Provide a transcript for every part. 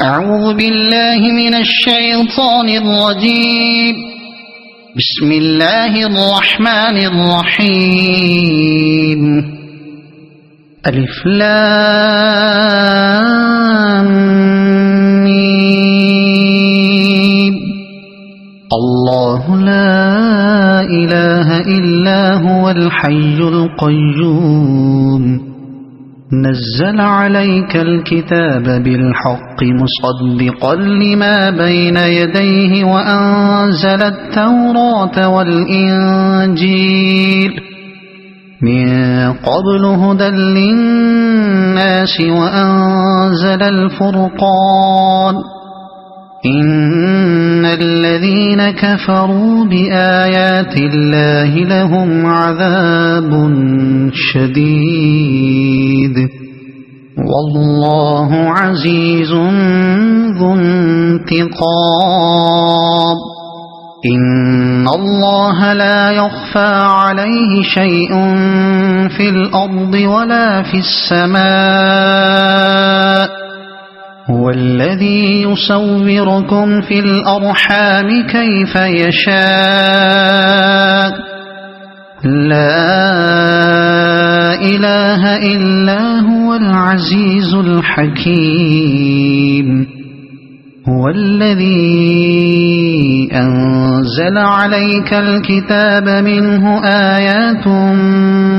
أعوذ بالله من الشيطان الرجيم. بسم الله الرحمن الرحيم. ألف لام ميم. الله لا إله إلا هو الحي القيوم. نزل عليك الكتاب بالحق مصدقا لما بين يديه وأنزل التوراة والإنجيل من قبل هدى للناس وأنزل الفرقان. إن الذين كفروا بآيات الله لهم عذاب شديد والله عزيز ذو انتقام. إن الله لا يخفى عليه شيء في الأرض ولا في السماء. هو الذي يصوركم في الأرحام كيف يشاء. لا إله إلا هو العزيز الحكيم. هو الذي أنزل عليك الكتاب منه آيات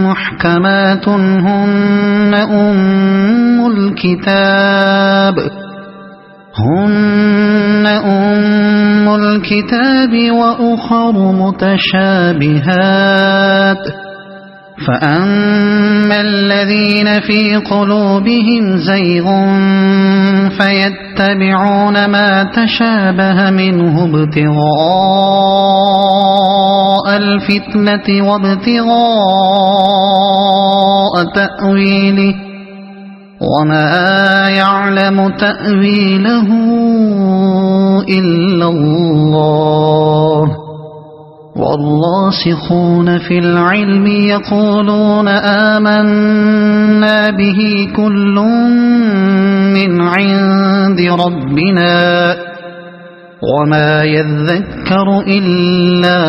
محكمات هن أم الكتاب وأخر متشابهات. فأما الذين في قلوبهم زيغ فيتبعون ما تشابه منه ابتغاء الفتنة وابتغاء تأويله وما يعلم تأويله إلا الله. والراسخون في العلم يقولون آمنا به كل من عند ربنا وما يذكر إلا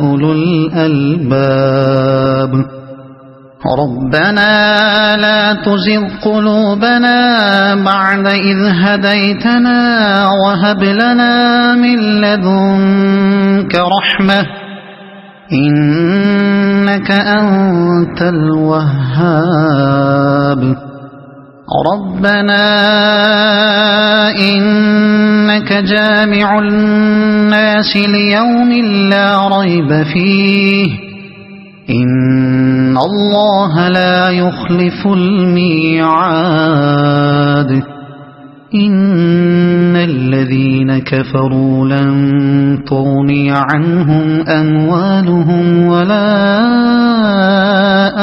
أولو الألباب. ربنا لا تزغ قلوبنا بعد إذ هديتنا وهب لنا من لدنك رحمة إنك أنت الوهاب. ربنا إنك جامع الناس ليوم لا ريب فيه إن الله لا يخلف الميعاد. إن الذين كفروا لن تغني عنهم أموالهم ولا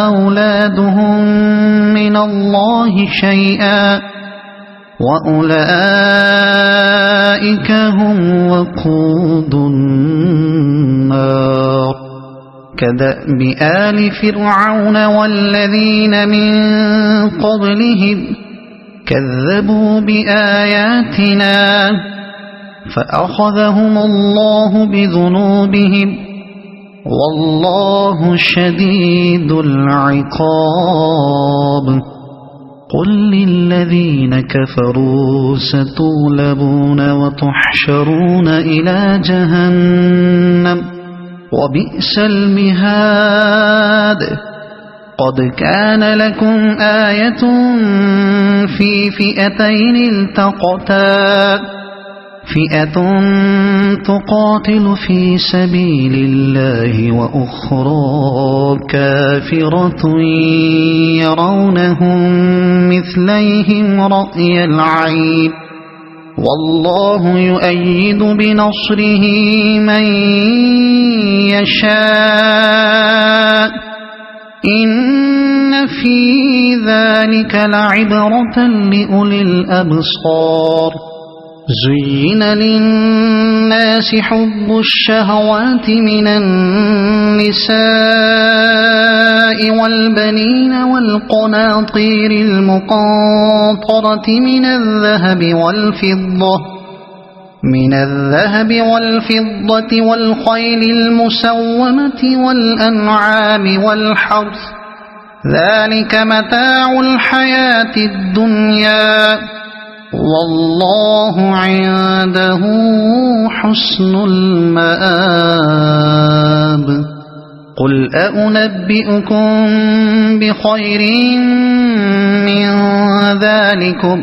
أولادهم من الله شيئا وأولئك هم وقود النار. كدأب آل فرعون والذين من قبلهم كذبوا بآياتنا فأخذهم الله بذنوبهم والله شديد العقاب. قل للذين كفروا ستغلبون وتحشرون إلى جهنم وبئس المهاد. قد كان لكم آية في فئتين التقتا فئة تقاتل في سبيل الله وأخرى كافرة يرونهم مثليهم رأي العين والله يؤيد بنصره من يشاء. إن في ذلك لعبرة لأولي الأبصار. زين للناس الناس حب الشهوات من النساء والبنين والقناطير المقنطرة من الذهب والفضة والخيل المسومة والأنعام والحرث ذلك متاع الحياة الدنيا والله عنده حسن المآب قل أنبئكم بخير من ذلكم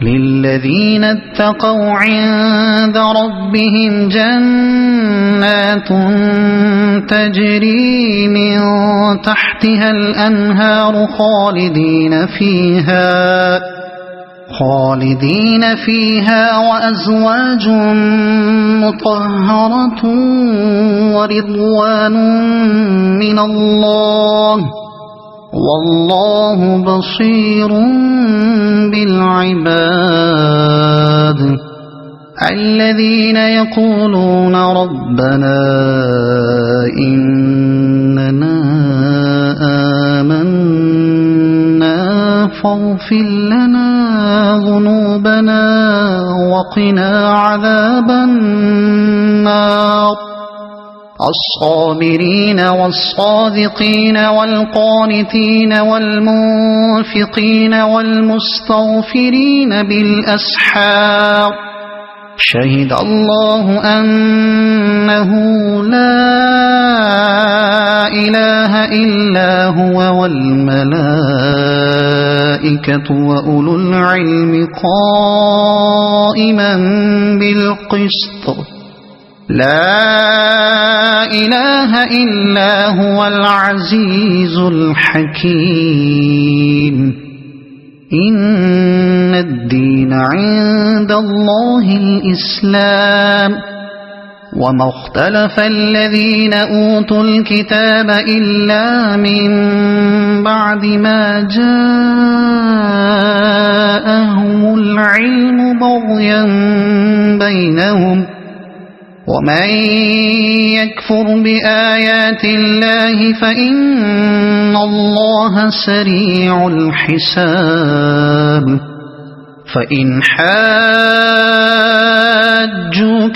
للذين اتقوا عند ربهم جنات تجري من تحتها الأنهار خالدين فيها وأزواج مطهرة ورضوان من الله والله بصير بالعباد الذين يقولون ربنا إننا آمنا فاغفر لنا ذنوبنا وقنا عذاب النار الصابرين والصادقين والقانتين والمنفقين والمستغفرين بالأسحار شهد الله أنه لا إله إلا هو والملائكة وأولو العلم قائما بالقسط لا إله إلا هو العزيز الحكيم إن الدين عند الله الإسلام وما اختلف الذين أوتوا الكتاب إلا من بعد ما جاءهم العلم بغيا بينهم ومن يكفر بآيات الله فإن الله سريع الحساب فإن حاجوك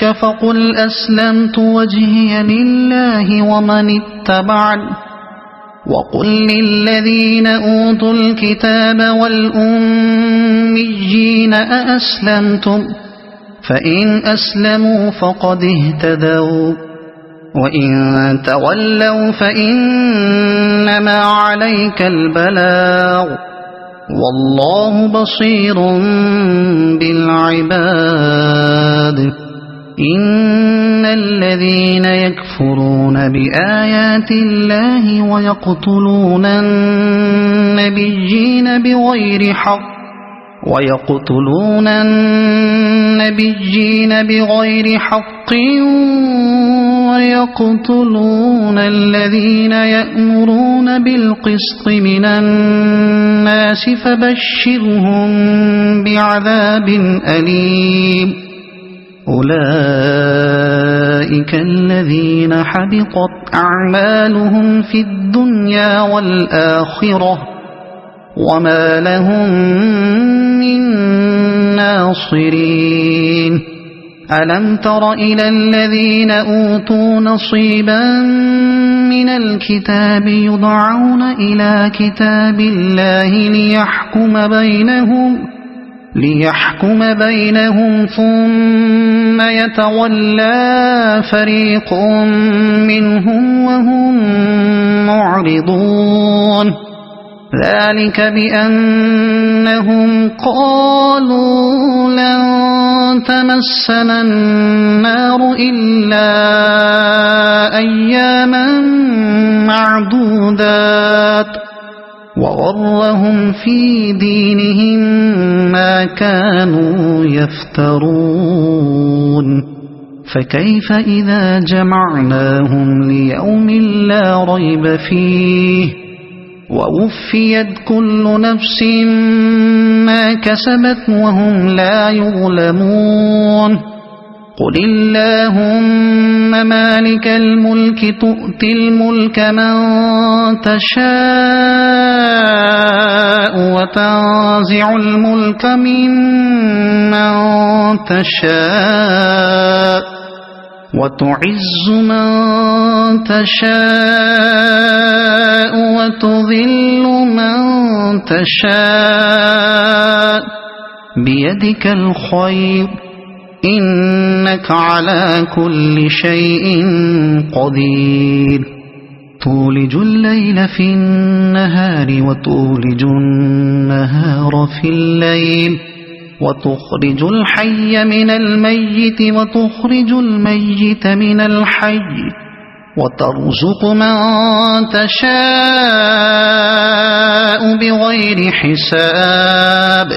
فقل أسلمت وجهي لله ومن اتبعني وقل للذين أوتوا الكتاب والأميين أأسلمتم فإن أسلموا فقد اهتدوا وإن تولوا فإنما عليك البلاغ والله بصير بالعباد إن الذين يكفرون بآيات الله ويقتلون النبيين بغير حق ويقتلون الذين يأمرون بالقسط من الناس فبشرهم بعذاب أليم أولئك الذين حبطت أعمالهم في الدنيا والآخرة وما لهم من ناصرين ألم تر إلى الذين أوتوا نصيبا من الكتاب يدعون إلى كتاب الله ليحكم بينهم ثم يتولى فريق منهم وهم معرضون ذلك بأنهم قالوا لن تمسنا النار إلا أياما معدودات وغرهم في دينهم ما كانوا يفترون فكيف إذا جمعناهم ليوم لا ريب فيه ووفيت كل نفس ما كسبت وهم لا يظلمون قل اللهم مالك الملك تؤتي الملك من تشاء وتنزع الملك ممن تشاء وتعز من تشاء وتذل من تشاء بيدك الخير إنك على كل شيء قدير تولج الليل في النهار وتولج النهار في الليل وتخرج الحي من الميت وتخرج الميت من الحي وترزق من تشاء بغير حساب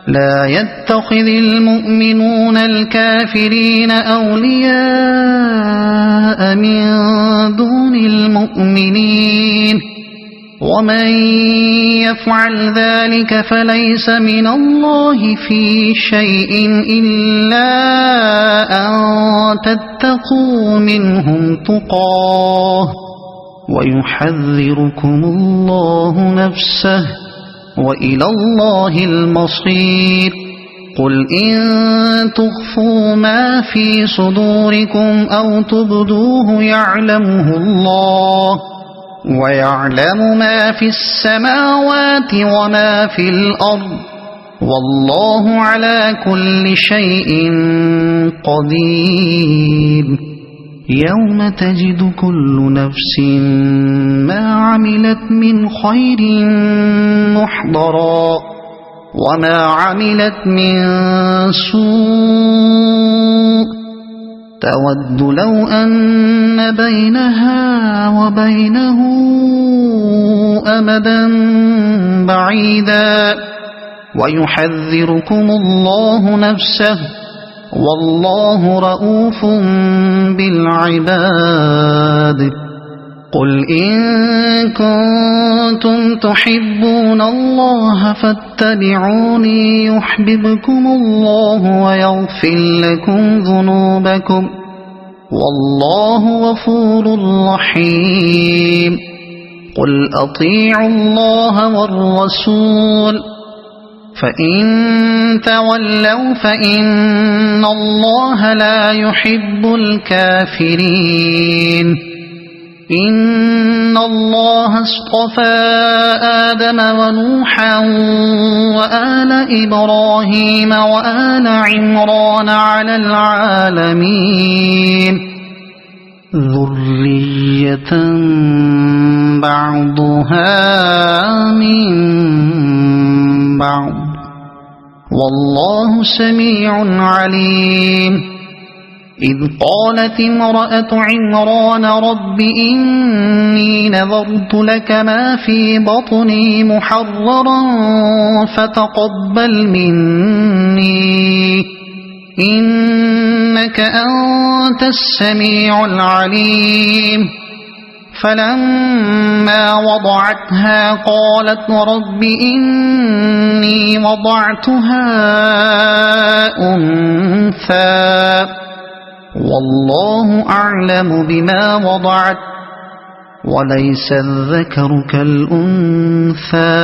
لا يتخذ المؤمنون الكافرين أولياء من دون المؤمنين ومن يفعل ذلك فليس من الله في شيء إلا أن تتقوا منهم تقاه ويحذركم الله نفسه وإلى الله المصير قل إن تخفوا ما في صدوركم أو تبدوه يعلمه الله ويعلم ما في السماوات وما في الأرض والله على كل شيء قدير يوم تجد كل نفس ما عملت من خير محضرا وما عملت من سوء تود لو أن بينها وبينه أمدا بعيدا ويحذركم الله نفسه والله رؤوف بالعباد قل إن كنتم تحبون الله فاتبعوني يحببكم الله ويغفر لكم ذنوبكم والله غفور رحيم قل أطيعوا الله والرسول فإن تولوا فإن الله لا يحب الكافرين إن الله اصطفى آدم ونوحا وآل إبراهيم وآل عمران على العالمين ذرية بعضها من بعض والله سميع عليم إذ قالت امرأة عمران رب إني نذرت لك ما في بطني محررا فتقبل مني إنك أنت السميع العليم فلما وضعتها قالت رب إني وضعتها أنثى والله أعلم بما وضعت وليس الذكر كالأنثى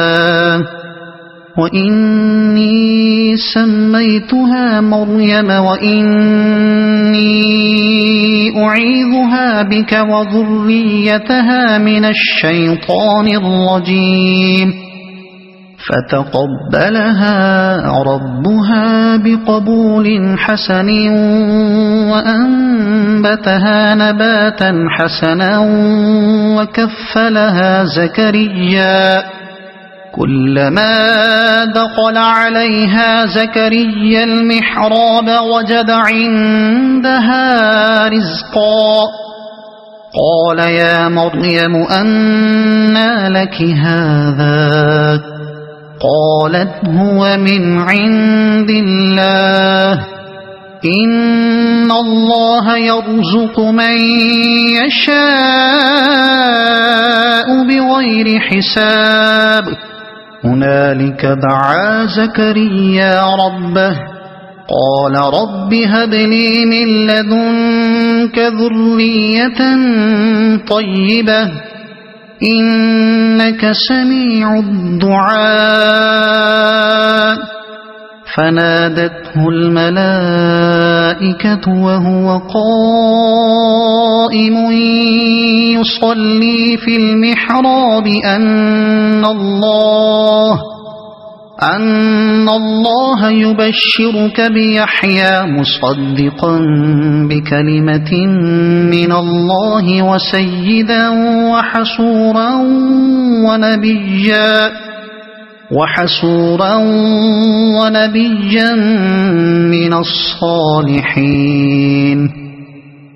وإني سميتها مريم وإني أعيذها بك وذريتها من الشيطان الرجيم فتقبلها ربها بقبول حسن وأنبتها نباتا حسنا وكفلها زكريا كلما دخل عليها زكريا المحراب وجد عندها رزقا قال يا مريم أنى لك هذا قالت هو من عند الله إن الله يرزق من يشاء بغير حساب هنالك دعا زكريا ربه قال رب هب لي من لدنك ذرية طيبة إنك سميع الدعاء فنادته الملائكة وهو قائم يصلي في المحراب أن الله يبشرك بيحيى مصدقا بكلمة من الله وسيدا وحسورا ونبيا من الصالحين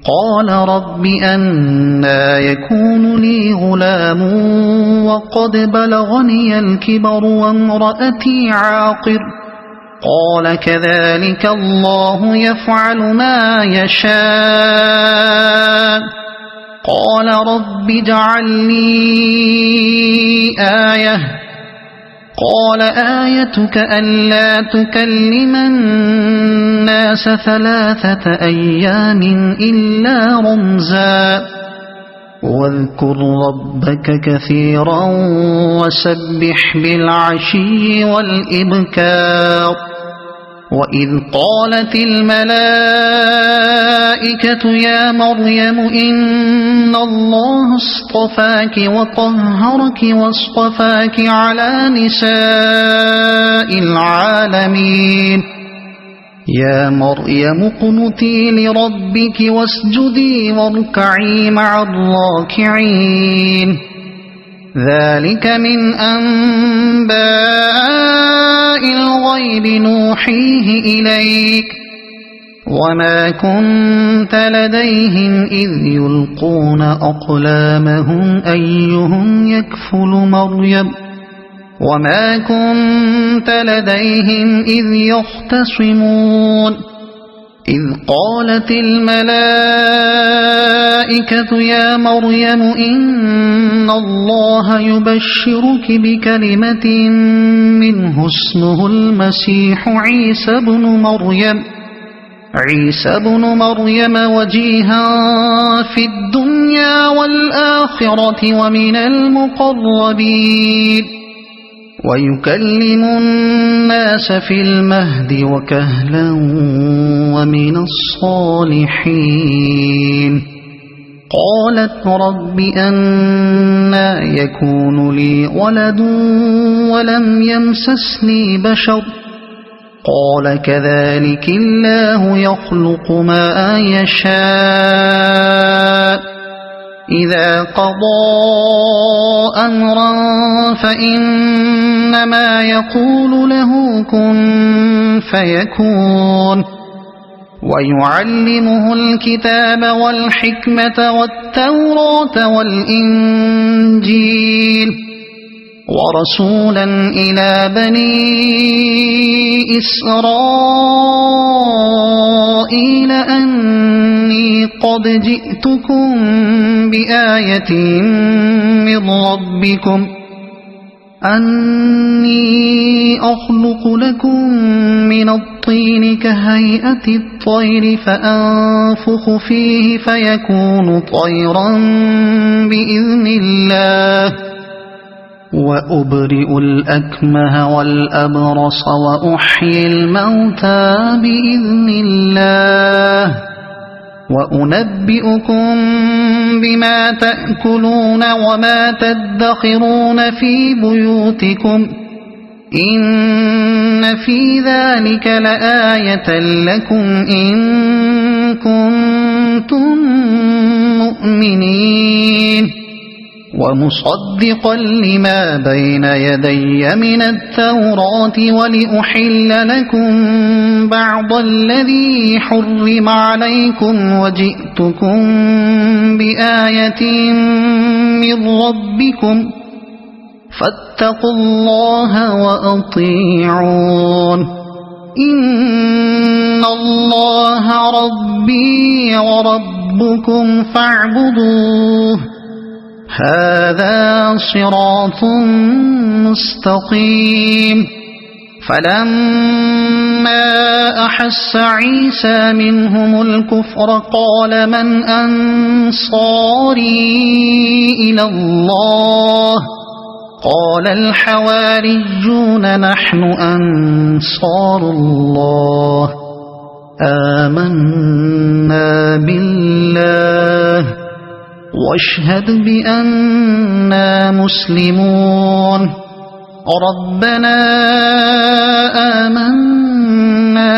قال رب أنى يكون لي غلام وقد بلغني الكبر وامرأتي عاقر قال كذلك الله يفعل ما يشاء قال رب اجعل لي آية قال آيتك ألا تكلم الناس 3 أيام إلا رمزا واذكر ربك كثيرا وسبح بالعشي والإبكار وإذ قالت الملائكة يا مريم إن الله اصطفاك وطهرك واصطفاك على نساء العالمين يا مريم اقنتي لربك واسجدي واركعي مع الراكعين ذلك من أنباء الغيب نوحيه إليك وما كنت لديهم إذ يلقون أقلامهم أيهم يكفل مريم وما كنت لديهم إذ يختصمون إذ قالت الملائكة يا مريم إن الله يبشرك بكلمة منه اسمه المسيح عيسى بن مريم وجيها في الدنيا والآخرة ومن المقربين ويكلم الناس في المهد وكهلا ومن الصالحين قالت رب أنى يكون لي ولد ولم يمسسني بشر قال كذلك الله يخلق ما يشاء إذا قضى أمرا فإنما يقول له كن فيكون ويعلمه الكتاب والحكمة والتوراة والإنجيل ورسولا إلى بني إسرائيل أني قد جئتكم بآية من ربكم أني أخلق لكم من الطين كهيئة الطير فأنفخ فيه فيكون طيرا بإذن الله وأبرئ الأكمه والأبرص وأحيي الموتى بإذن الله وأنبئكم بما تأكلون وما تدخرون في بيوتكم إن في ذلك لآية لكم إن كنتم مؤمنين ومصدقا لما بين يدي من التوراة ولأحل لكم بعض الذي حرم عليكم وجئتكم بآية من ربكم فاتقوا الله وأطيعون إن الله ربي وربكم فاعبدوه هذا صراط مستقيم فلما وأحس عيسى منهم الكفر قال من أنصاري إلى الله قال الحواريون نحن أنصار الله آمنا بالله واشهد بأننا مسلمون ربنا آمنا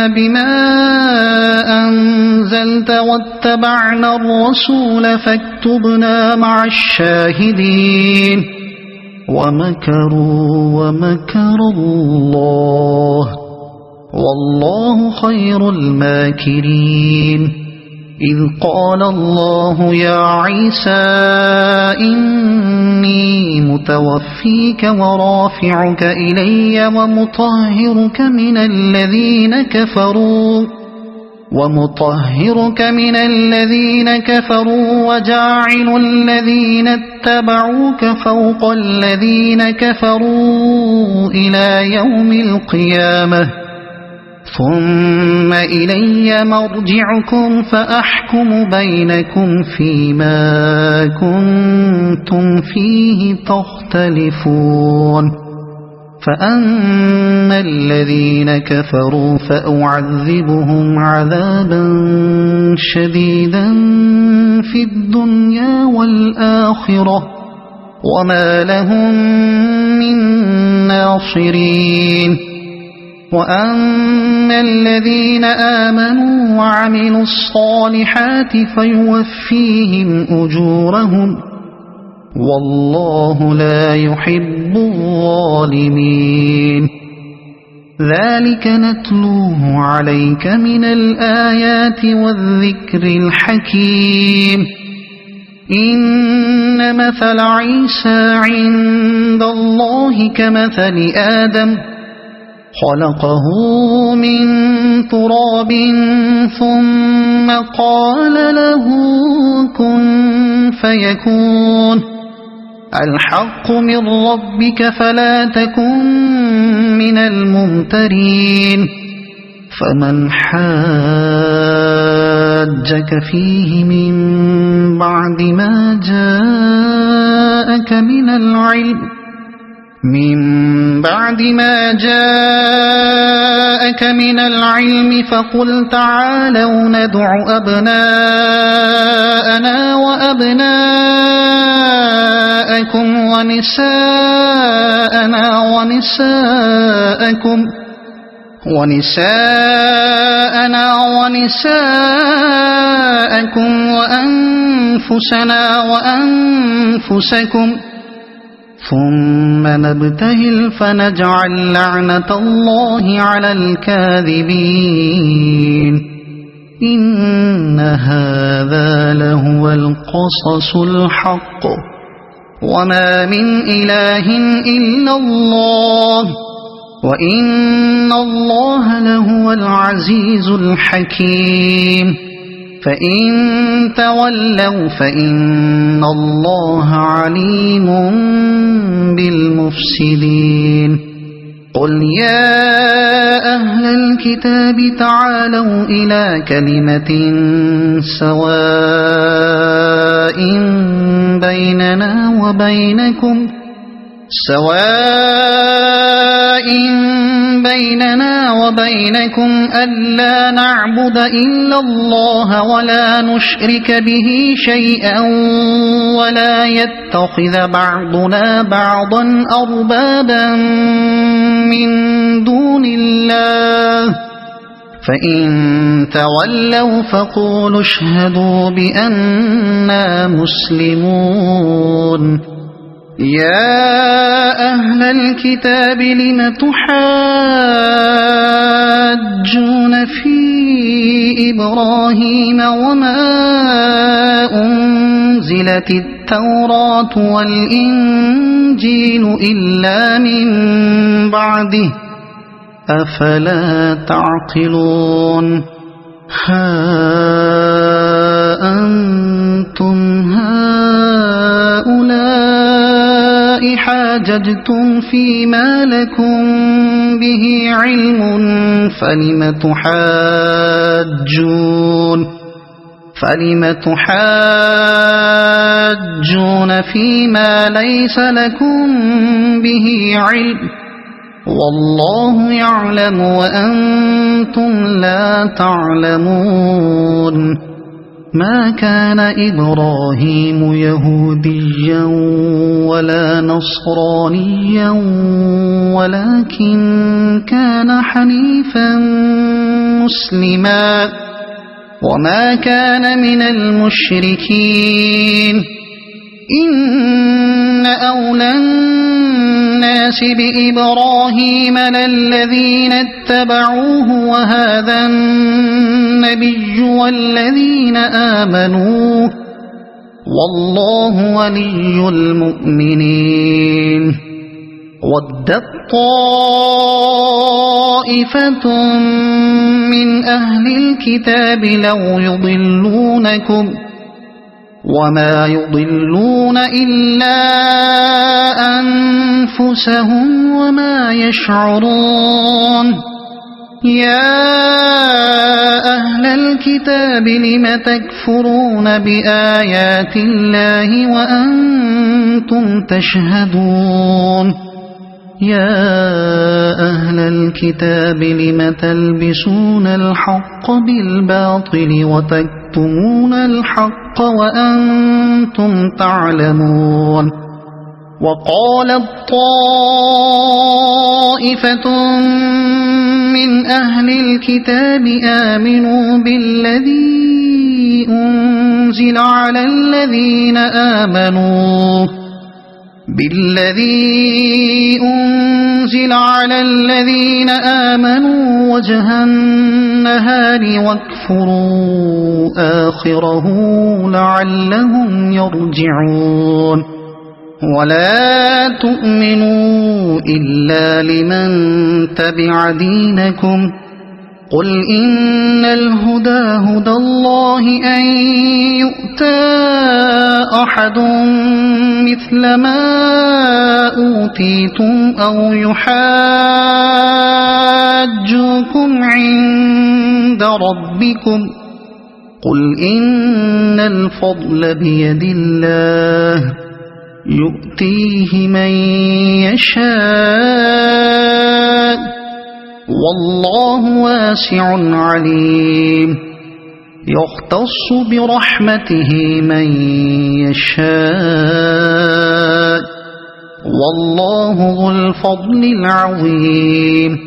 بما أنزلت واتبعنا الرسول فاكتبنا مع الشاهدين ومكروا ومكر الله والله خير الماكرين إذ قال الله يا عيسى إني متوفيك ورافعك إلي ومطهرك من الذين كفروا وجاعل الذين اتبعوك فوق الذين كفروا إلى يوم القيامة ثم إلي مرجعكم فأحكم بينكم فيما كنتم فيه تختلفون فأما الذين كفروا فأعذبهم عذابا شديدا في الدنيا والآخرة وما لهم من ناصرين وأما الذين آمنوا وعملوا الصالحات فيوفيهم أجورهم والله لا يحب الظالمين ذلك نتلوه عليك من الآيات والذكر الحكيم إن مثل عيسى عند الله كمثل آدم خلقه من تراب ثم قال له كن فيكون الحق من ربك فلا تكن من الممترين فمن حاجك فيه من بعد ما جاءك من العلم فقل تعالوا ندع أبناءنا وأبناءكم ونساءنا ونساءكم وأنفسنا وأنفسكم ثم نبتهل فنجعل لعنة الله على الكاذبين إن هذا لهو القصص الحق وما من إله إلا الله وإن الله لهو العزيز الحكيم فإن تولوا فإن الله عليم بالمفسدين قل يا أهل الكتاب تعالوا إلى كلمة سواء بيننا وبينكم ألا نعبد إلا الله ولا نشرك به شيئا ولا يتخذ بعضنا بعضا أربابا من دون الله فإن تولوا فقولوا اشهدوا بأننا مسلمون يا أهل الكتاب لم تحاجون في إبراهيم وما أنزلت التوراة والإنجيل إلا من بعده أفلا تعقلون ها أنتم هؤلاء حاججتم فيما لكم به علم فلم تحاجون فيما ليس لكم به علم والله يعلم وأنتم لا تعلمون ما كان إبراهيم يهوديا ولا نصرانيا ولكن كان حنيفا مسلما وما كان من المشركين إن أولى الناس بإبراهيم للذين اتبعوه وهذا النبي والذين آمنوا والله ولي المؤمنين ودت طائفة من أهل الكتاب لو يضلونكم وما يضلون إلا أنفسهم وما يشعرون يا أهل الكتاب لم تكفرون بآيات الله وأنتم تشهدون يا أهل الكتاب لم تلبسون الحق بالباطل وتكتمون الحق وأنتم تعلمون وقالت طائفة من أهل الكتاب آمنوا بالذي أنزل على الذين آمنوا وجه النهار واكفروا آخره لعلهم يرجعون ولا تؤمنوا إلا لمن تبع دينكم قل إن الهدى هدى الله أن يؤتى أحد مثل ما أوتيتم أو يحاجوكم عند ربكم قل إن الفضل بيد الله يؤتيه من يشاء والله واسع عليم يختص برحمته من يشاء والله ذو الفضل العظيم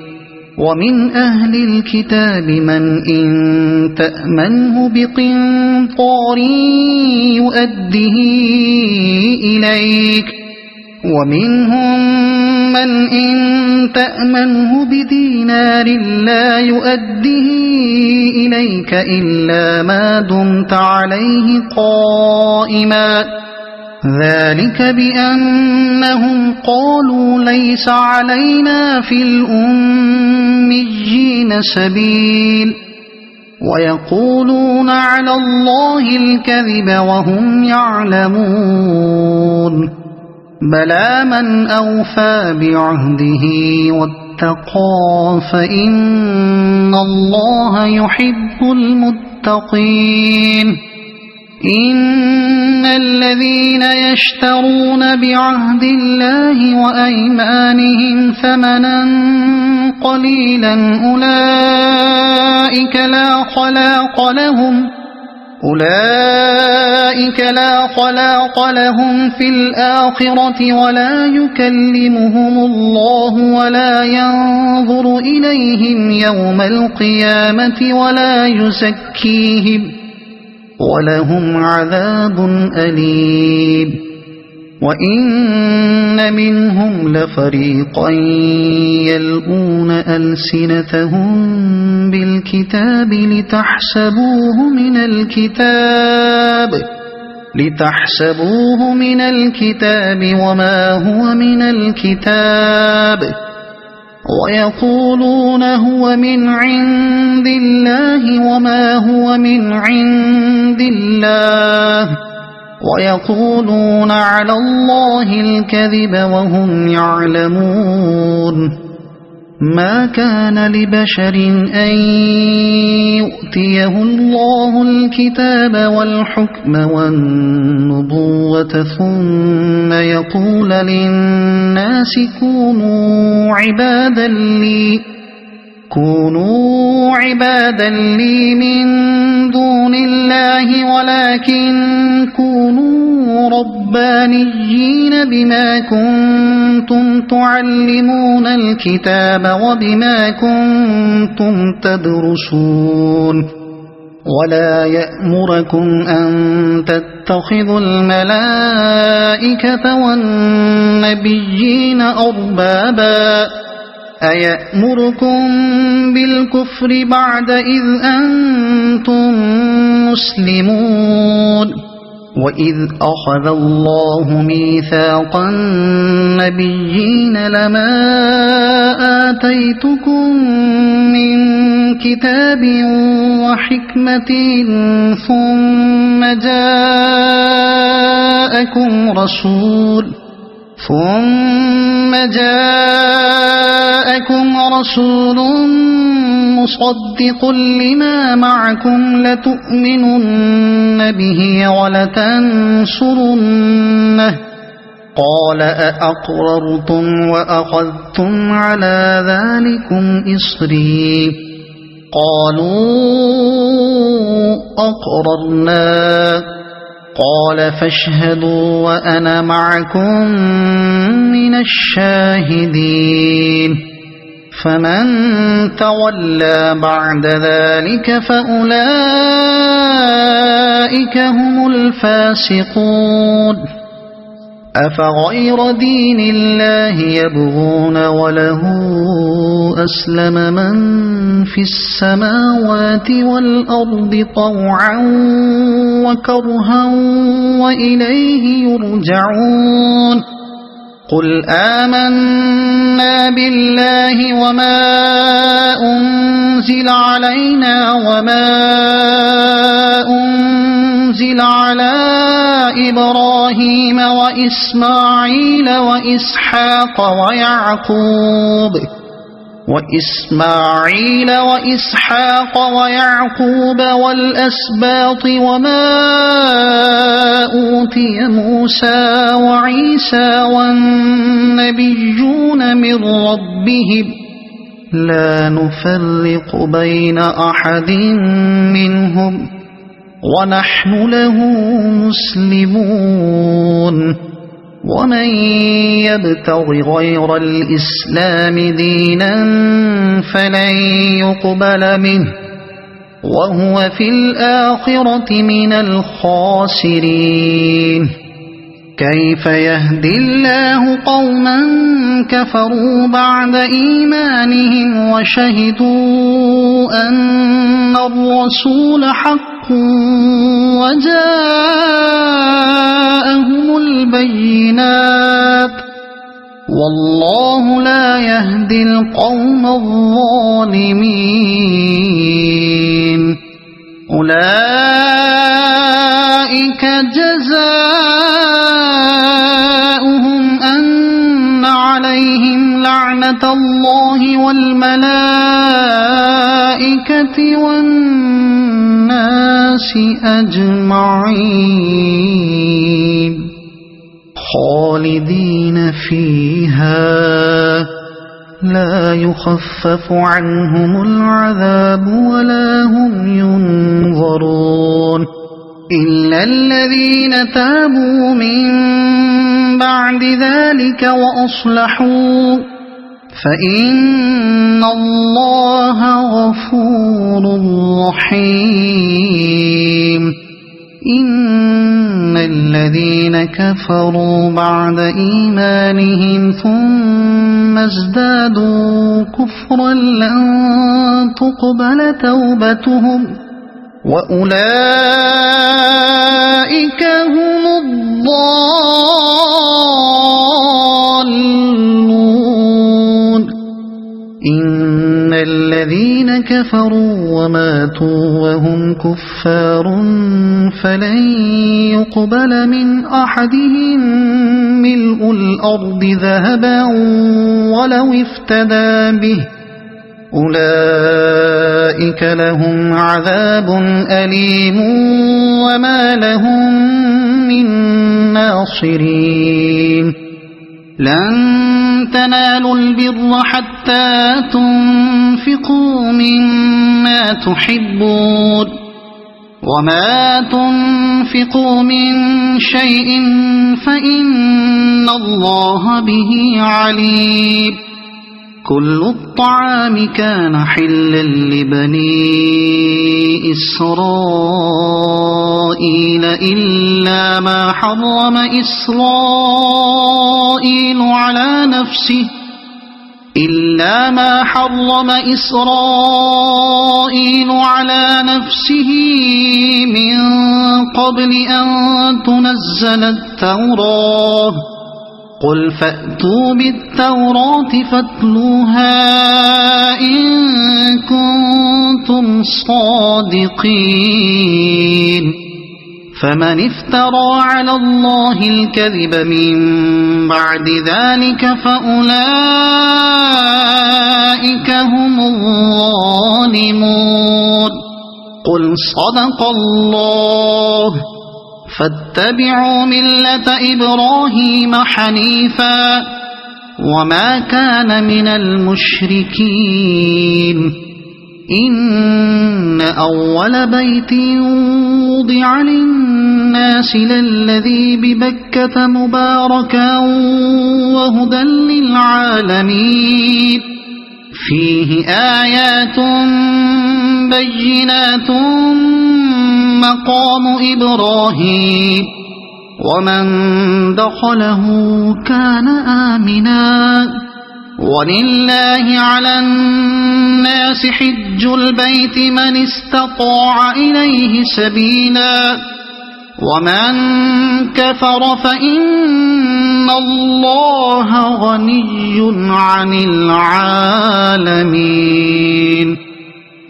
ومن أهل الكتاب من إن تأمنه بقنطار يؤده إليك ومنهم من إن تأمنه بدينار لا يؤده إليك إلا ما دمت عليه قائما ذلك بأنهم قالوا ليس علينا في الأميين سبيل ويقولون على الله الكذب وهم يعلمون بلى من أوفى بعهده واتقى فإن الله يحب المتقين إن الذين يشترون بعهد الله وأيمانهم ثمنا قليلا أولئك لا خلاق لهم في الآخرة ولا يكلمهم الله ولا ينظر إليهم يوم القيامة ولا يزكيهم ولهم عذاب أليم وإن منهم لفريقا يلؤون ألسنتهم بالكتاب لتحسبوه من الكتاب وما هو من الكتاب ويقولون هو من عند الله وما هو من عند الله ويقولون على الله الكذب وهم يعلمون ما كان لبشر أن يؤتيه الله الكتاب والحكم والنبوة ثم يقول للناس كونوا عبادا لي من دون الله ولكن كونوا ربانيين بما كنتم تعلمون الكتاب وبما كنتم تدرسون ولا يأمركم أن تتخذوا الملائكة والنبيين أربابا أيأمركم بالكفر بعد إذ أنتم مسلمون وإذ أخذ الله ميثاق النبيين لما آتيتكم من كتاب وحكمة ثم جاءكم رسول مصدق لما معكم لتؤمنن به ولتنصرنه قال أأقررتم وأخذتم على ذلكم إصري قالوا أقررنا قال فاشهدوا وأنا معكم من الشاهدين فمن تولى بعد ذلك فأولئك هم الفاسقون أفغير دين الله يبغون وله أسلم من في السماوات والأرض طوعا وكرها وإليه يرجعون قل آمنا بالله وما أنزل علينا وما أنزل على إبراهيم وإسماعيل وإسحاق ويعقوب والأسباط وما أوتي موسى وعيسى والنبيون من ربهم لا نفرق بين أحد منهم ونحن له مسلمون ومن يبتغ غير الإسلام دينا فلن يقبل منه وهو في الآخرة من الخاسرين كيف يهدي الله قوما كفروا بعد إيمانهم وشهدوا أن الرسول حق وجاءهم البينات والله لا يهدي القوم الظالمين أولئك جزاؤهم أن عليهم لعنة الله والملائكة والناس أجمعين خالدين فيها لا يخفف عنهم العذاب ولا هم ينظرون إلا الذين تابوا من بعد ذلك وأصلحوا فإن الله غفور رحيم إن الذين كفروا بعد إيمانهم ثم ازدادوا كفرا لن تقبل توبتهم وأولئك هم الضالون إن الذين كفروا وماتوا وهم كفار فلن يقبل من أحدهم ملء الأرض ذهبا ولو افتدى به أولئك لهم عذاب أليم وما لهم من ناصرين لن تنالوا البر حتى تنفقوا مما تحبون وما تنفقوا من شيء فإن الله به عليم كل الطعام كان حلا لبني إسرائيل إلا ما حرم إسرائيل على نفسه من قبل أن تنزل التوراة قل فأتوا بالتوراة فاتلوها إن كنتم صادقين فمن افترى على الله الكذب من بعد ذلك فأولئك هم الظالمون قل صدق الله فاتبعوا ملة إبراهيم حنيفا وما كان من المشركين إن أول بيت وضع للناس للذي ببكة مباركا وهدى للعالمين فيه آيات بينات مقام إبراهيم ومن دخله كان آمنا ولله على الناس حج البيت من استطاع إليه سبيلا ومن كفر فإن الله غني عن العالمين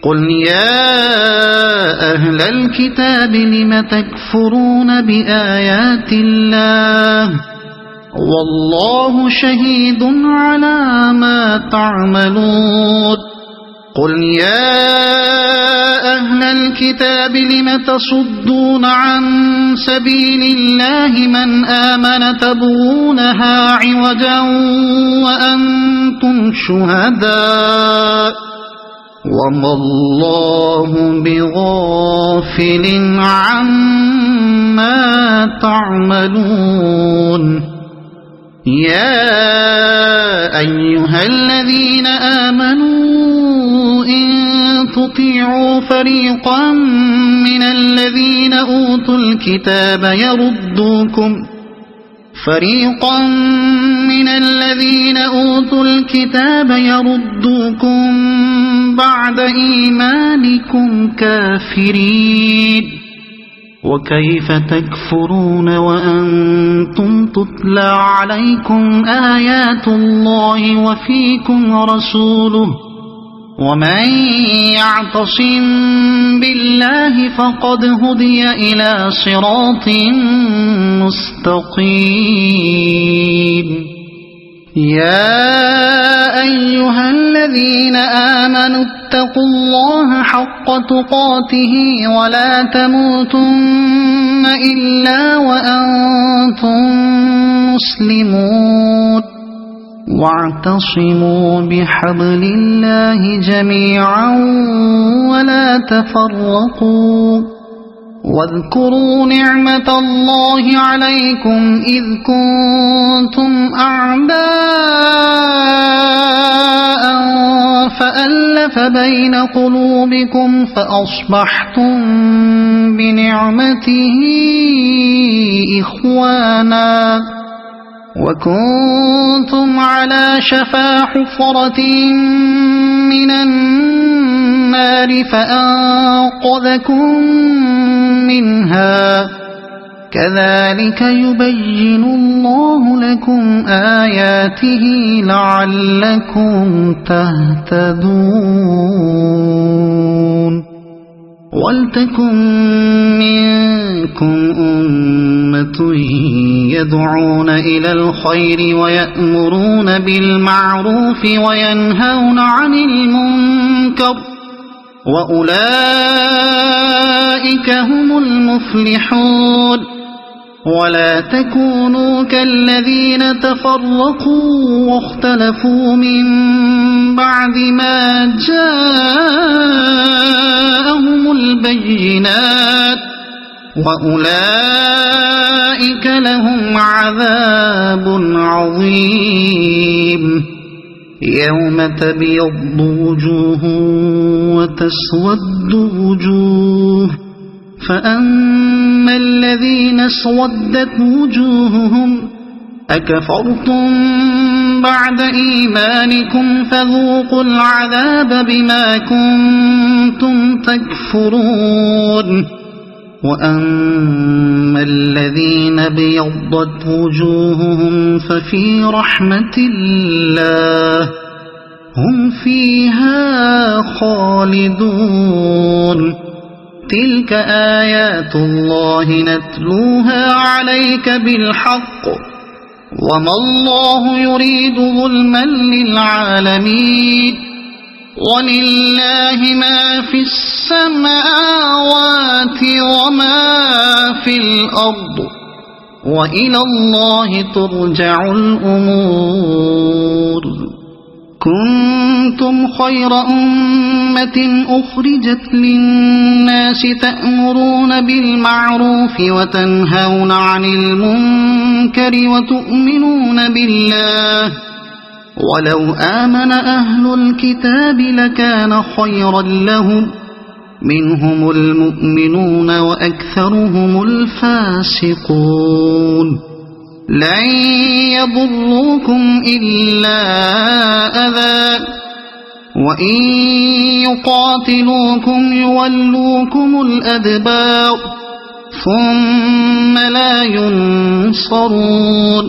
قل يا أهل الكتاب لم تكفرون بآيات الله والله شهيد على ما تعملون قل يا أهل الكتاب لم تصدون عن سبيل الله من آمن تبغونها عوجا وأنتم شهداء وما الله بغافل عما تعملون يا أيها الذين آمنوا إن تطيعوا فريقا من الذين أوتوا الكتاب يردوكم بعد إيمانكم كافرين وكيف تكفرون وأنتم تتلى عليكم آيات الله وفيكم رسوله ومن يعتصم بالله فقد هدي إلى صراط مستقيم يا أيها الذين آمنوا اتقوا الله حق تقاته ولا تموتن إلا وأنتم مسلمون واعتصموا بحبل الله جميعا ولا تفرقوا واذكروا نعمة الله عليكم إذ كنتم أعداء فألف بين قلوبكم فأصبحتم بنعمته إخوانا وكنتم على شفا حفرة من النار فأنقذكم منها كذلك يبين الله لكم آياته لعلكم تهتدون ولتكن منكم أمة يدعون إلى الخير ويأمرون بالمعروف وينهون عن المنكر وأولئك هم المفلحون ولا تكونوا كالذين تفرقوا واختلفوا من بعد ما جاءهم البينات وأولئك لهم عذاب عظيم يوم تبيض وجوه وتسود وجوه فأما الذين اسودت وجوههم أكفرتم بعد إيمانكم فذوقوا العذاب بما كنتم تكفرون وأما الذين ابيضت وجوههم ففي رحمة الله هم فيها خالدون تلك آيات الله نتلوها عليك بالحق وما الله يريد ظلما للعالمين ولله ما في السماوات وما في الأرض وإلى الله ترجع الأمور كنتم خير أمة أخرجت للناس تأمرون بالمعروف وتنهون عن المنكر وتؤمنون بالله ولو آمن أهل الكتاب لكان خيرا لهم منهم المؤمنون وأكثرهم الفاسقون لن يضروكم إلا أذى وإن يقاتلوكم يولوكم الأدبار ثم لا ينصرون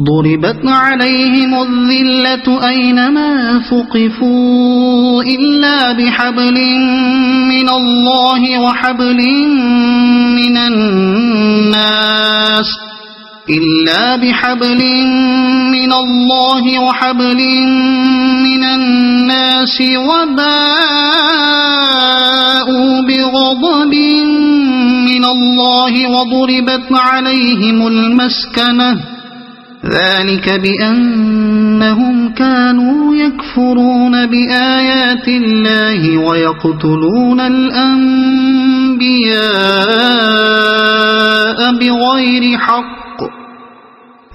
ضربت عليهم الذلة أينما ثقفوا إلا بحبل من الله وحبل من الناس وباءوا بغضب من الله وضربت عليهم المسكنة ذلك بأنهم كانوا يكفرون بآيات الله ويقتلون الأنبياء بغير حق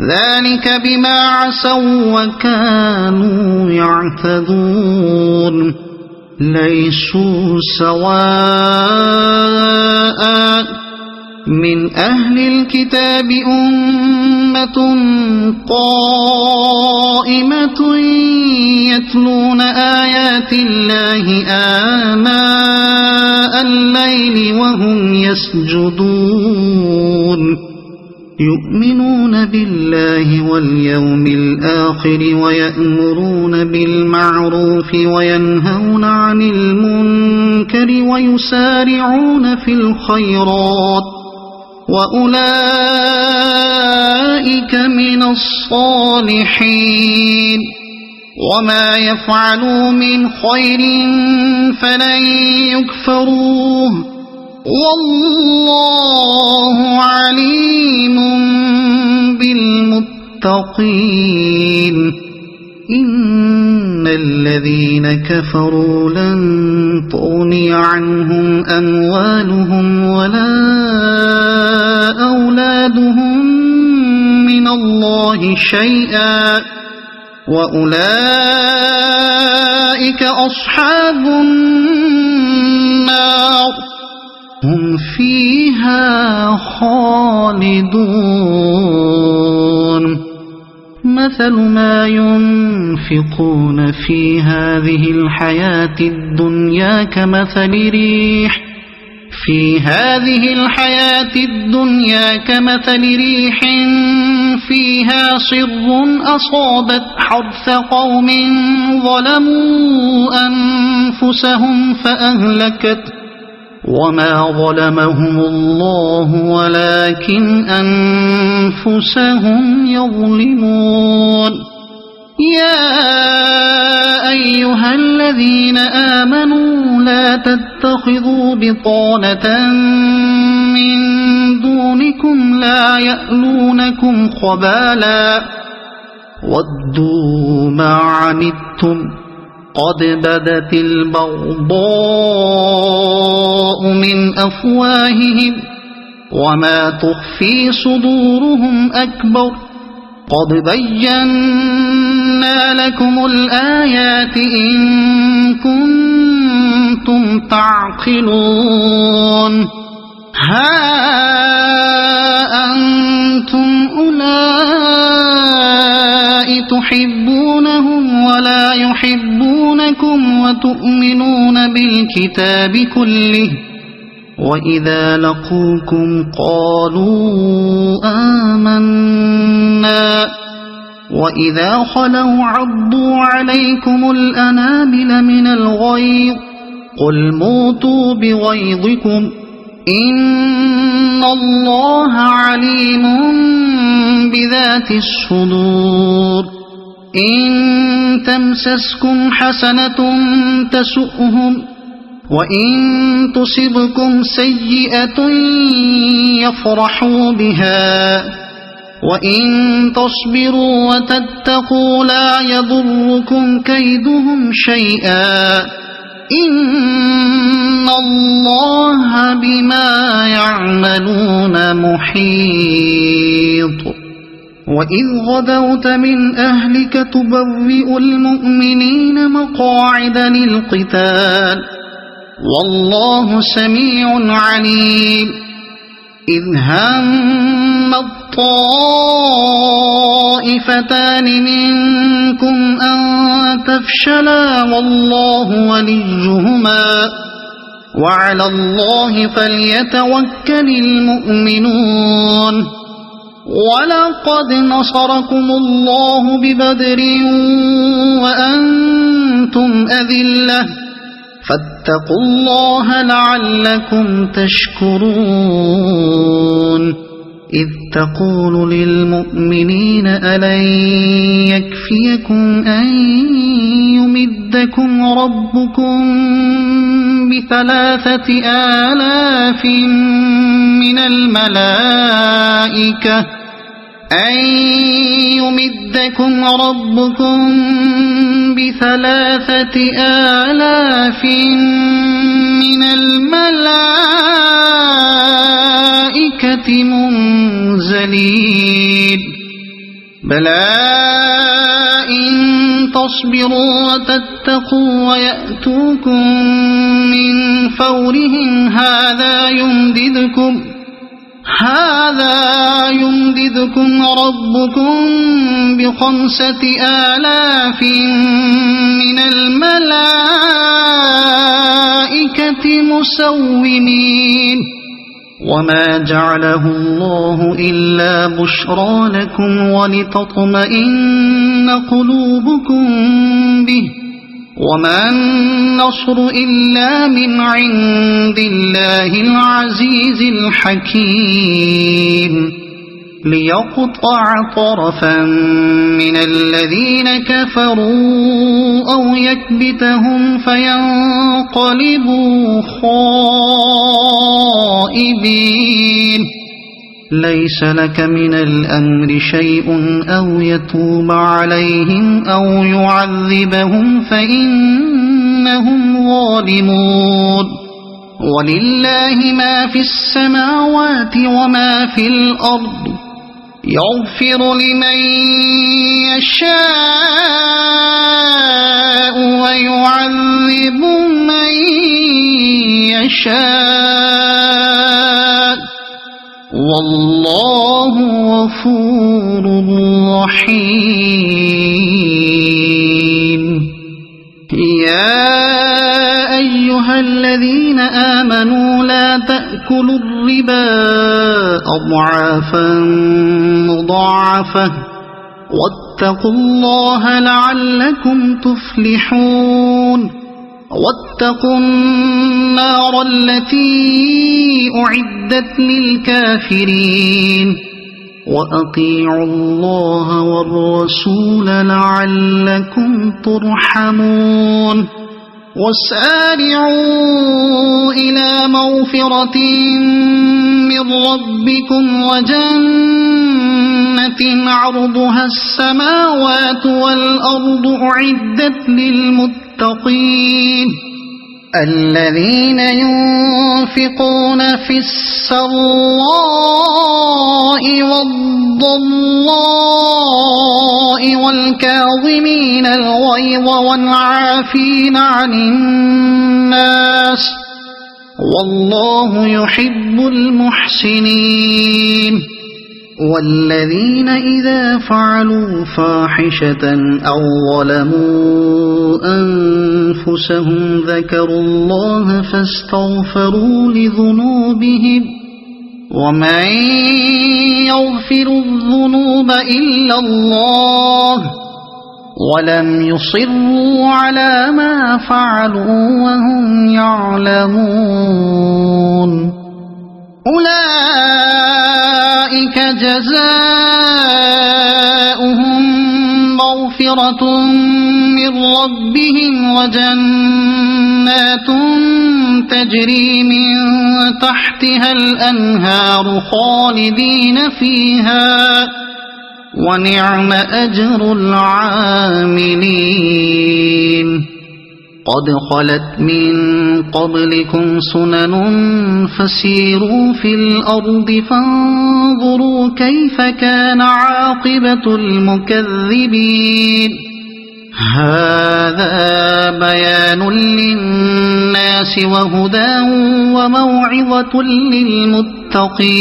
ذلك بما عصوا وكانوا يعتدون ليسوا سواء من أهل الكتاب أمة قائمة يتلون آيات الله آناء الليل وهم يسجدون يؤمنون بالله واليوم الآخر ويأمرون بالمعروف وينهون عن المنكر ويسارعون في الخيرات وأولئك من الصالحين وما يفعلوا من خير فلن يكفروه والله عليم بالمتقين إن الذين كفروا لن تغني عنهم أموالهم ولا أولادهم من الله شيئا وأولئك أصحاب النار هم فيها خالدون مثل ما ينفقون في هذه الحياة الدنيا كمثل ريح في هذه الحياة الدنيا كمثل ريح فيها صر أصابت حرث قوم ظلموا أنفسهم فأهلكت وما ظلمهم الله ولكن أنفسهم يظلمون يا أيها الذين آمنوا لا تتخذوا بطانة من دونكم لا يألونكم خبالا ودوا ما عنتم قد بدت البغضاء من أفواههم وما تخفي صدورهم أكبر قد بينا لكم الآيات إن كنتم تعقلون ها أنتم أولئك تحبونهم ولا يحبونكم وتؤمنون بالكتاب كله وإذا لقوكم قالوا آمنا وإذا خلوا عضوا عليكم الأنامل من الغيظ قل موتوا بغيظكم إن الله عليم بذات الصدور إن تمسسكم حسنة تسؤهم وإن تصبكم سيئة يفرحوا بها وإن تصبروا وتتقوا لا يضركم كيدهم شيئا إن الله بما يعملون محيط وإذ غدوت من أهلك تبوئ المؤمنين مقاعد للقتال والله سميع عليم إذ هم الطائفتان منكم أن تفشلا والله وليهما وعلى الله فليتوكل المؤمنون ولقد نصركم الله ببدر وأنتم أذلة فاتقوا الله لعلكم تشكرون إذ تقول للمؤمنين ألن يكفيكم أن يمدكم ربكم ب3,000 من الملائكة أن يمدكم ربكم ب3,000 من الملائكة منزلين بلى إن تصبروا وتتقوا ويأتوكم من فورهم هذا يمددكم ربكم ب5,000 من الملائكة مسومين وما جعله الله إلا بشرى لكم ولتطمئن قلوبكم به وما النصر إلا من عند الله العزيز الحكيم ليقطع طرفا من الذين كفروا أو يكبتهم فينقلبوا خائبين ليس لك من الأمر شيء أو يتوب عليهم أو يعذبهم فإنهم ظالمون ولله ما في السماوات وما في الأرض يغفر لمن يشاء ويعذب من يشاء والله غفور رحيم يا أيها أيها الذين آمنوا لا تأكلوا الربا أضعافا مضاعفة واتقوا الله لعلكم تفلحون واتقوا النار التي أعدت للكافرين وأطيعوا الله والرسول لعلكم ترحمون وسارعوا إلى مغفرة من ربكم وجنة عرضها السماوات والأرض أعدت للمتقين الذين ينفقون في السراء والضراء والكاظمين الغيظ والعافين عن الناس والله يحب المحسنين والذين إذا فعلوا فاحشة أو ظلموا أنفسهم ذكروا الله فاستغفروا لذنوبهم ومن يغفر الذنوب إلا الله ولم يصروا على ما فعلوا وهم يعلمون أولئك جزاؤهم مغفرة من ربهم وجنات تجري من تحتها الأنهار خالدين فيها ونعم أجر العاملين قد خلت من قبلكم سنن فسيروا في الأرض فانظروا كيف كان عاقبة المكذبين هذا بيان للناس وهدى وموعظة للمتقين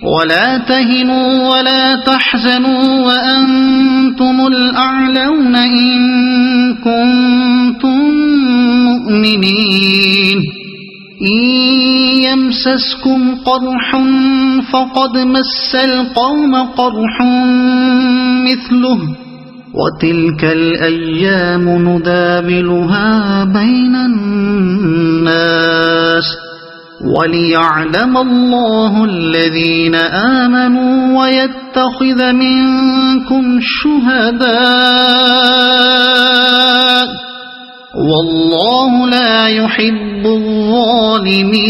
ولا تهنوا ولا تحزنوا وأنتم الأعلون إن كنتم مؤمنين إن يمسسكم قرح فقد مس القوم قرح مثله وتلك الأيام نداولها بين الناس وليعلم الله الذين آمنوا ويتخذ منكم شهداء والله لا يحب الظالمين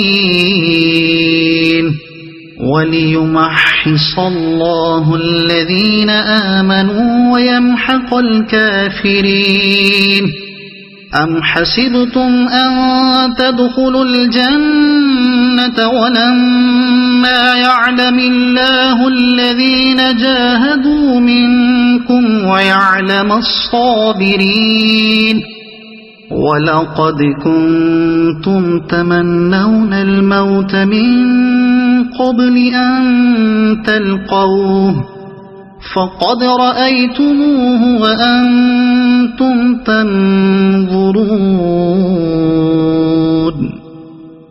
وليمحص الله الذين آمنوا ويمحق الكافرين أم حسبتم أن تدخلوا الجنة ولما يعلم الله الذين جاهدوا منكم ويعلم الصابرين ولقد كنتم تمنون الموت من قبل أن تلقوه فقد رأيتموه وأنتم تنظرون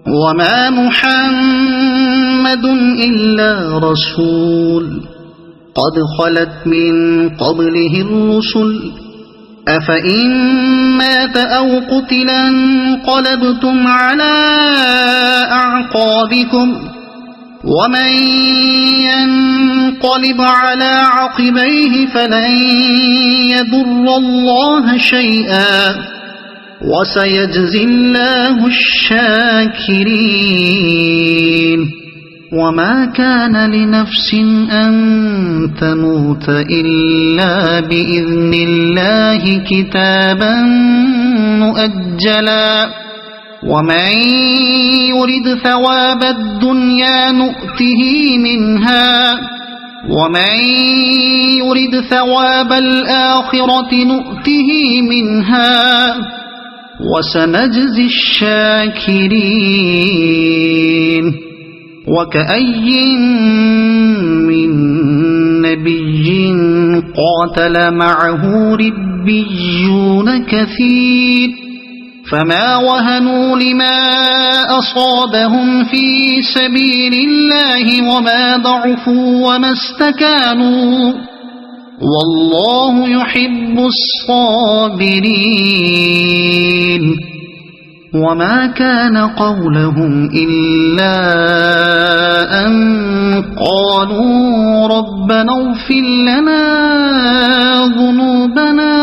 وما محمد إلا رسول قد خلت من قبله الرسل أفإن مات أو قتلا انقلبتم على أعقابكم ومن ينقلب على عقبيه فلن يضر الله شيئا وسيجزي الله الشاكرين وما كان لنفس أن تموت إلا بإذن الله كتابا مؤجلا ومن يرد ثواب الدنيا نؤته منها ومن يرد ثواب الآخرة نؤته منها وسنجزي الشاكرين وكأي من نبي قاتل معه ربيون كثير فما وهنوا لما أصابهم في سبيل الله وما ضعفوا وما استكانوا والله يحب الصابرين وما كان قولهم إلا أن قالوا ربنا اغفر لنا ذنوبنا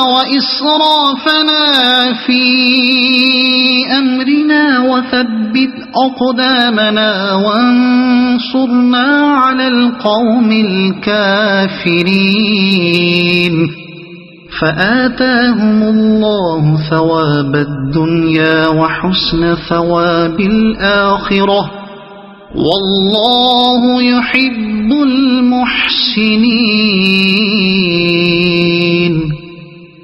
وإسرافنا في أمرنا وثبت أقدامنا وانصرنا على القوم الكافرين فآتاهم الله ثواب الدنيا وحسن ثواب الآخرة والله يحب المحسنين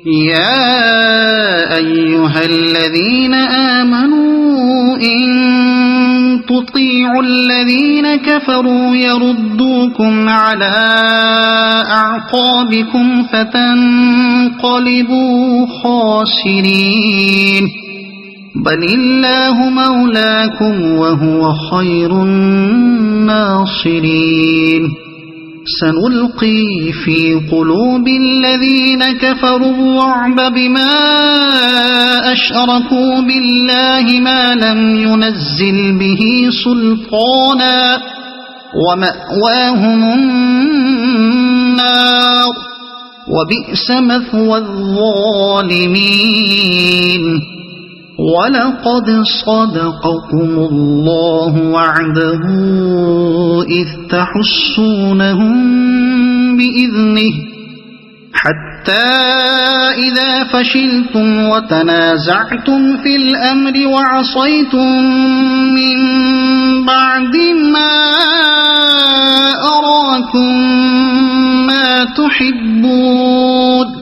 يا أيها الذين آمنوا إن تطيعوا الذين كفروا يردوكم على أعقابكم فتنقلبوا خاسرين بل الله مولاكم وهو خير الناصرين سنلقي في قلوب الذين كفروا الرعب بما أشركوا بالله ما لم ينزل به سلطانا ومأواهم النار وبئس مثوى الظالمين ولقد صدقكم الله وعده إذ تحسونهم بإذنه حتى إذا فشلتم وتنازعتم في الأمر وعصيتم من بعد ما أراكم ما تحبون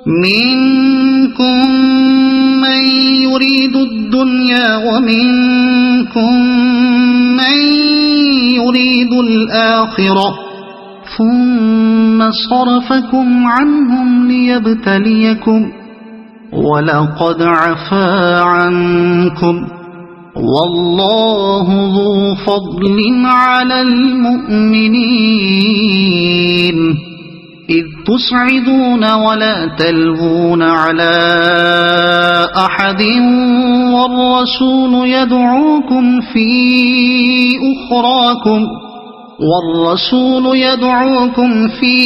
منكم من يريد الدنيا ومنكم من يريد الآخرة ثم صرفكم عنهم ليبتليكم ولقد عفا عنكم والله ذو فضل على المؤمنين إذ تصعدون ولا تلوون على أحد والرسول يدعوكم في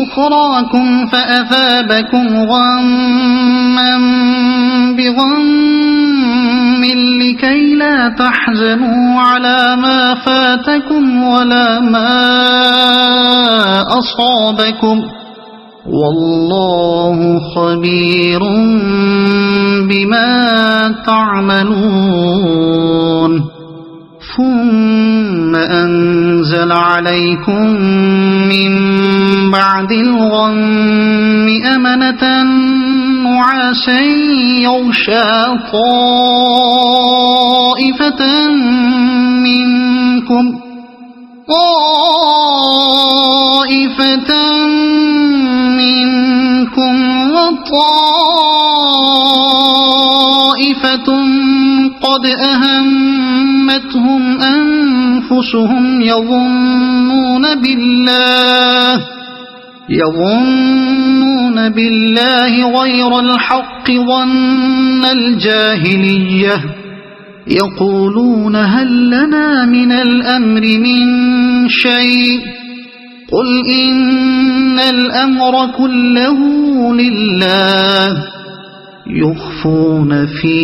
أخراكم فأثابكم غما بغم لكي لا تحزنوا على ما فاتكم ولا ما أصابكم والله خبير بما تعملون ثم أنزل عليكم من بعد الغم أمنة نعاسا يغشى طائفة منكم وطائفة قد أهمتهم أنفسهم يظنون بالله غير الحق ظن الجاهلية يقولون هل لنا من الأمر من شيء قل إن الأمر كله لله يخفون في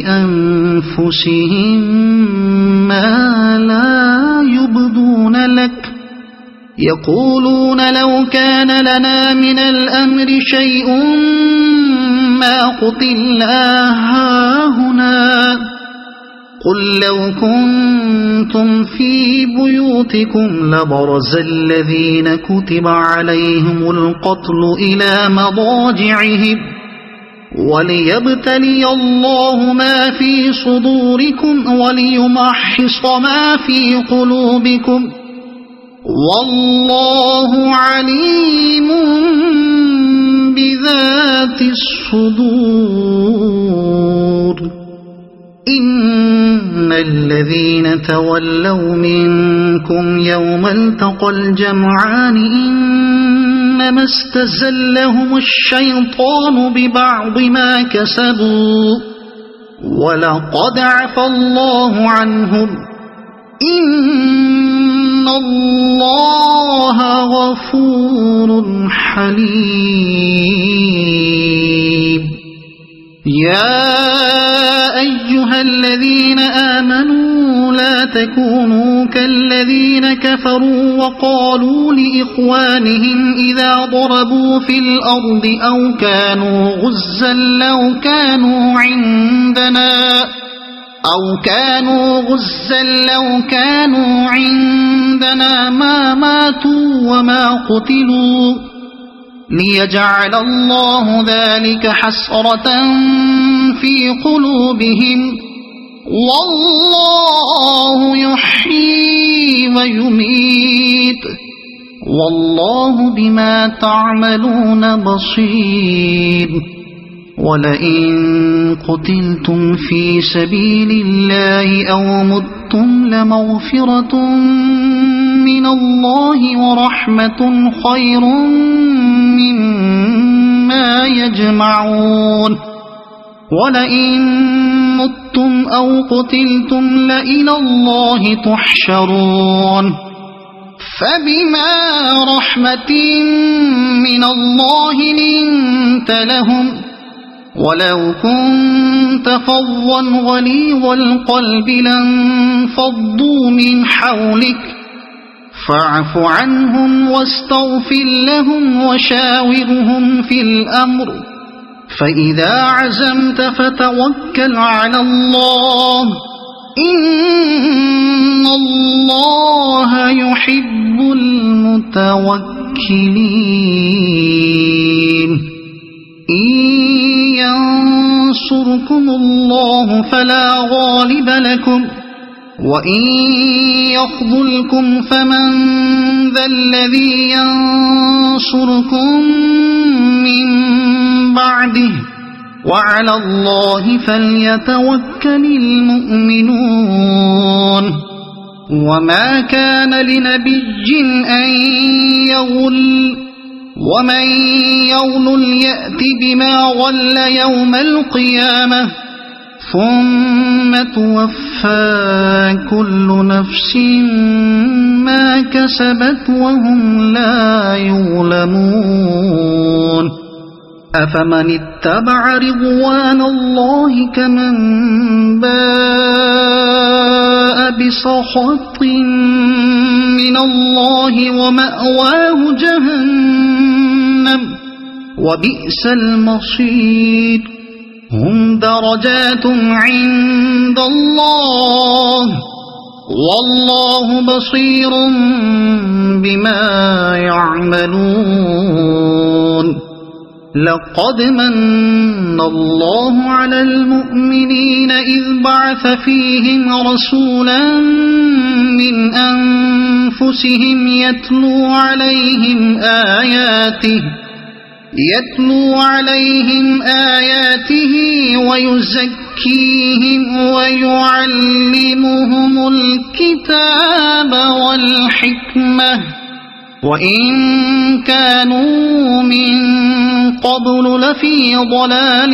أنفسهم ما لا يبدون لك يقولون لو كان لنا من الأمر شيء ما قتلنا هاهنا قل لو كنتم في بيوتكم لبرز الذين كتب عليهم القتل إلى مضاجعهم وليبتلي الله ما في صدوركم وليمحص ما في قلوبكم والله عليم بذات الصدور إن الذين تولوا منكم يوم التقى الجمعان إنما استزلهم الشيطان ببعض ما كسبوا ولقد عفى الله عنهم إن الله غفور حليم يا أيها الذين آمنوا لا تكونوا كالذين كفروا وقالوا لإخوانهم إذا ضربوا في الأرض أو كانوا غزا لو كانوا عندنا ما ماتوا وما قتلوا ليجعل الله ذلك حسرة في قلوبهم والله يحيي ويميت والله بما تعملون بصير ولئن قتلتم في سبيل الله أو متم لمغفرة من الله ورحمة خير مما يجمعون ولئن متم أو قتلتم لإلى الله تحشرون فبما رحمة من الله لنت لهم ولو كنت فظا غليظ القلب لانفضوا من حولك فاعف عنهم واستغفر لهم وشاورهم في الأمر فإذا عزمت فتوكل على الله إن الله يحب المتوكلين إن ينصركم الله فلا غالب لكم وإن يخذلكم فمن ذا الذي ينصركم من بعده وعلى الله فليتوكل المؤمنون وما كان لنبي أن يغل ومن يغل يأت بما غل يوم القيامة ثم توفى كل نفس ما كسبت وهم لا يظلمون أفمن اتبع رضوان الله كمن باء بسخط من الله ومأواه جهنم وبئس المصير هم درجات عند الله والله بصير بما يعملون لقد من الله على المؤمنين إذ بعث فيهم رسولا من أنفسهم يتلو عليهم آياته ويزكيهم ويعلمهم الكتاب والحكمة وإن كانوا من قبل لفي ضلال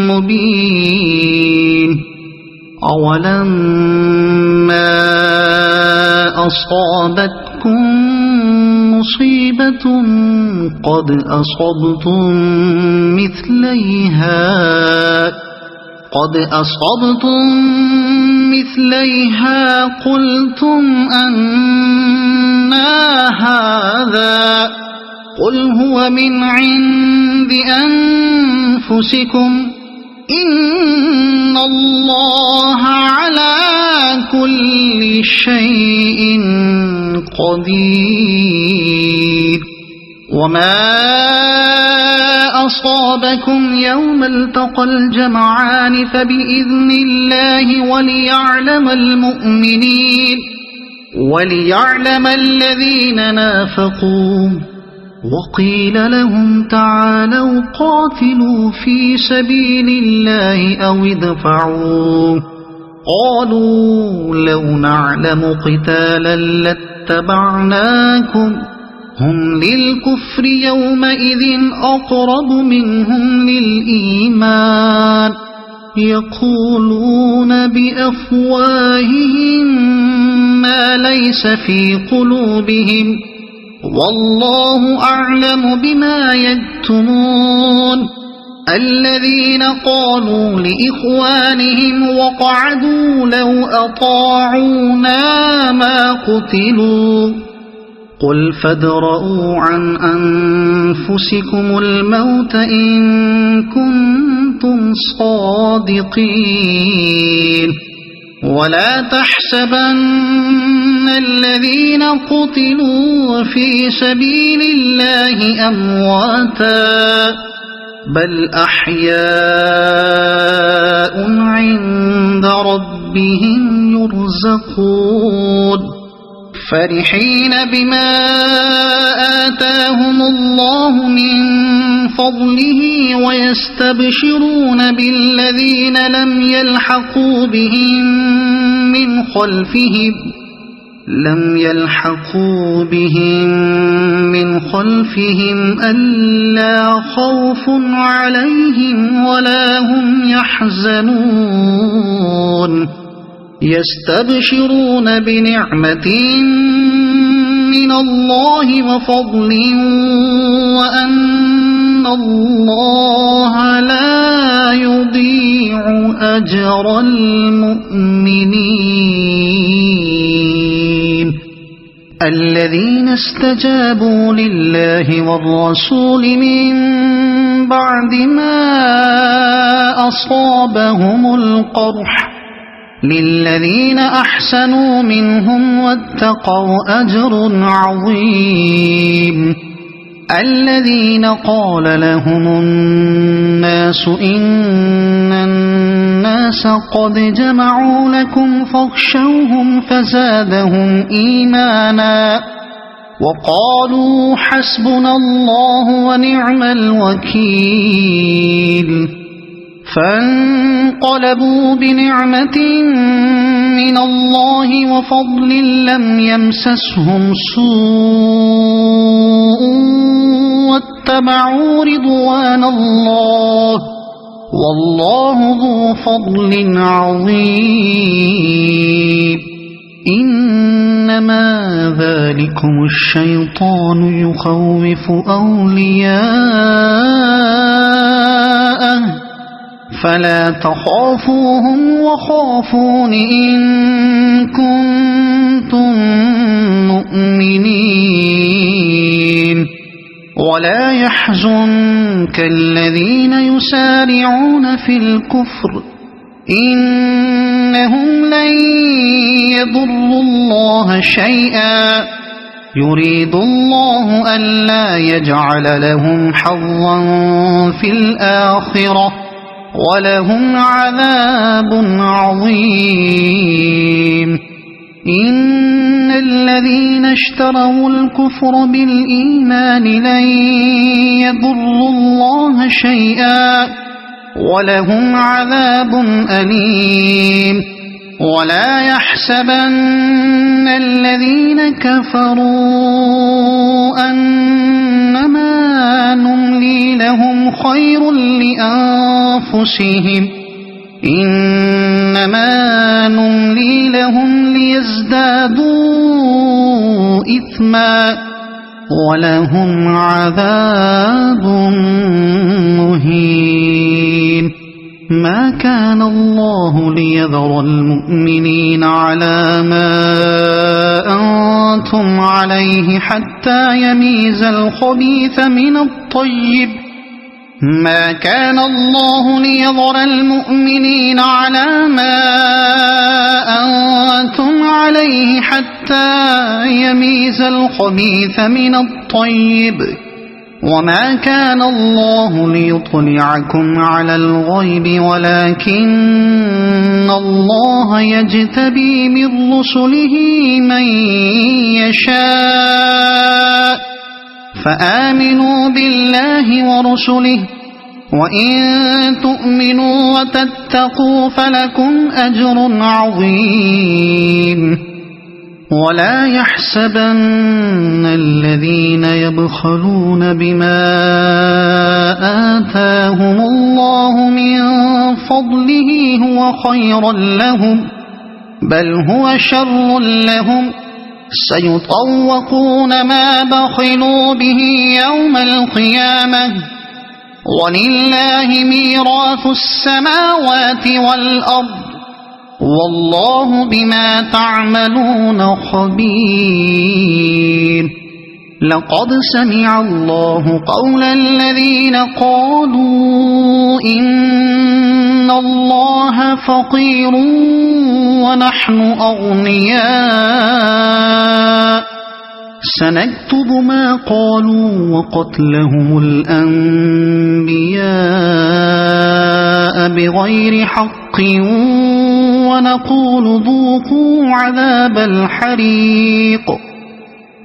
مبين أولما أصابتكم مصيبة قد أصبتم مثليها قلتم أنى هذا قل هو من عند أنفسكم إن الله على كل شيء قدير وما أصابكم يوم التقى الجمعان فبإذن الله وليعلم المؤمنين وليعلم الذين نافقوا وقيل لهم تعالوا قاتلوا في سبيل الله أو ادفعوا قالوا لو نعلم قتالا لاتبعناكم هم للكفر يومئذ أقرب منهم للإيمان يقولون بأفواههم ما ليس في قلوبهم والله أعلم بما يكتمون الذين قالوا لإخوانهم وقعدوا لو أطاعونا ما قتلوا قل فادرءوا عن أنفسكم الموت إن كنتم صادقين ولا تحسبن الذين قتلوا في سبيل الله أمواتا بل أحياء عند ربهم يرزقون فرحين بما آتاهم الله من فضله ويستبشرون بالذين لم يلحقوا بهم من خلفهم ألا خوف عليهم ولا هم يحزنون يستبشرون بنعمة من الله وفضل وأن الله لا يضيع أجر المؤمنين الذين استجابوا لله والرسول من بعد ما أصابهم القرح للذين أحسنوا منهم واتقوا أجر عظيم الذين قال لهم الناس إن الناس قد جمعوا لكم فاخشوهم فزادهم إيمانا وقالوا حسبنا الله ونعم الوكيل فانقلبوا بنعمة من الله وفضل لم يمسسهم سوء واتبعوا رضوان الله والله ذو فضل عظيم إنما ذلكم الشيطان يخوف أولياءه فلا تخافوهم وخافون إن كنتم مؤمنين ولا يحزنك الذين يسارعون في الكفر إنهم لن يضروا الله شيئا يريد الله ألا يجعل لهم حظا في الآخرة ولهم عذاب عظيم إن الذين اشتروا الكفر بالإيمان لن يضروا الله شيئا ولهم عذاب أليم ولا يحسبن الذين كفروا أنما نملي لهم خير لأنفسهم إنما نملي لهم ليزدادوا إثما ولهم عذاب مهين ما كان الله ليذر المؤمنين على ما أنتم عليه حتى يميز الخبيث من الطيب ما كان الله ليذر المؤمنين على ما أنتم عليه حتى يميز الخبيث من الطيب وما كان الله ليطلعكم على الغيب ولكن الله يجتبي من رسله من يشاء فآمنوا بالله ورسله وإن تؤمنوا وتتقوا فلكم أجر عظيم ولا يحسبن الذين يبخلون بما آتاهم الله من فضله هو خيرا لهم بل هو شر لهم سيطوقون ما بخلوا به يوم القيامة ولله ميراث السماوات والأرض والله بما تعملون خبير لقد سمع الله قول الذين قالوا إن الله فقير ونحن أغنياء سنكتب ما قالوا وقتلهم الأنبياء بغير حق ونقول ذوقوا عذاب الحريق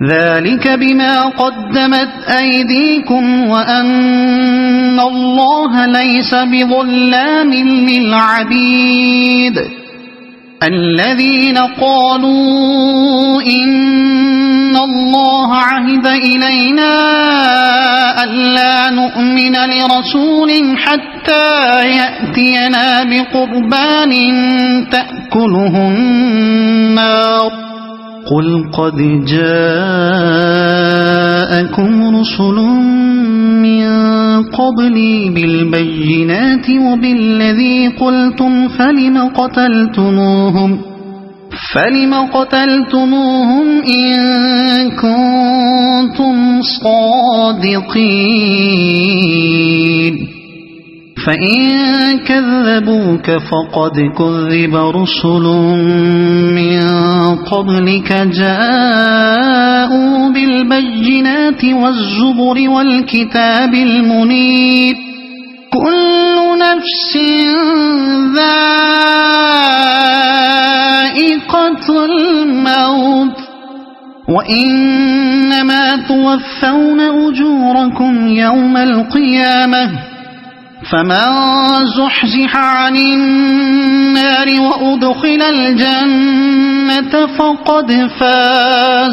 ذلك بما قدمت أيديكم وأن الله ليس بظلام للعبيد الذين قالوا إن الله عهد إلينا ألا نؤمن لرسول حتى يأتينا بقربان تأكله النار قل قد جاءكم رسل من قبلي بالبينات وبالذي قلتم فلم قتلتموهم إن كنتم صادقين فإن كذبوك فقد كذب رسل من قبلك جاءوا بالبينات والزبر والكتاب المنير كل نفس ذائقة الموت وإنما توفون أجوركم يوم القيامة فمن زحزح عن النار وأدخل الجنة فقد فاز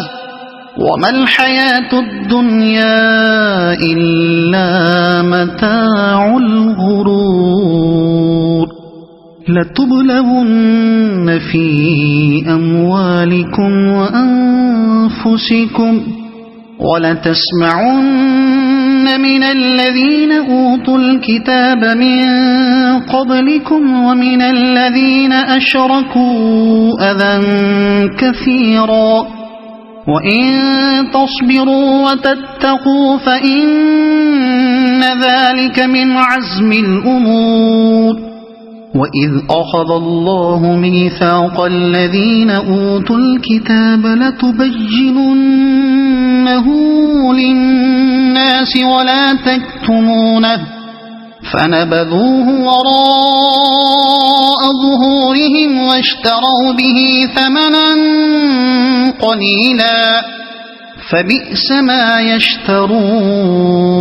وما الحياة الدنيا إلا متاع الغرور لتبلغن في أموالكم وأنفسكم ولتسمعن من الذين أوتوا الكتاب من قبلكم ومن الذين أشركوا أذى كثيرا وإن تصبروا وتتقوا فإن ذلك من عزم الأمور وإذ أخذ الله ميثاق الذين أوتوا الكتاب لتبيننه للناس ولا تكتمونه فنبذوه وراء ظهورهم واشتروا به ثمنا قليلا فبئس ما يشترون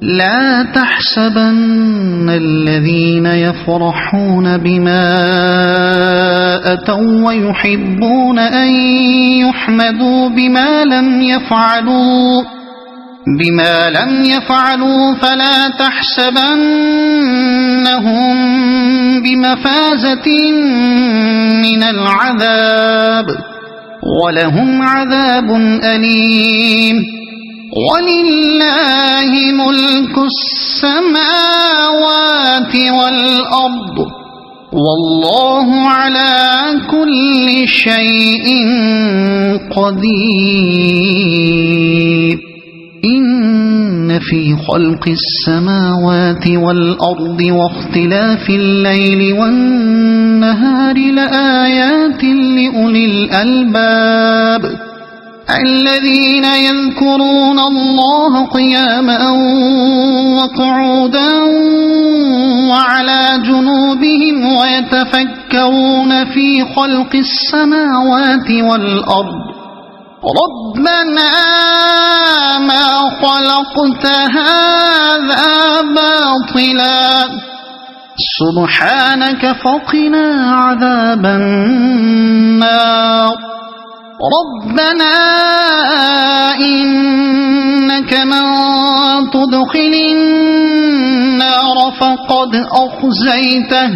لا تحسبن الذين يفرحون بما أتوا ويحبون أن يحمدوا بما لم يفعلوا فلا تحسبنهم بمفازة من العذاب ولهم عذاب أليم ولله ملك السماوات والأرض والله على كل شيء قدير إن في خلق السماوات والأرض واختلاف الليل والنهار لآيات لأولي الألباب الذين يذكرون الله قياما وقعودا وعلى جنوبهم ويتفكرون في خلق السماوات والأرض ربنا ما خلقت هذا باطلا سبحانك فقنا عذاب النار ربنا إنك من تدخل النار فقد أخزيته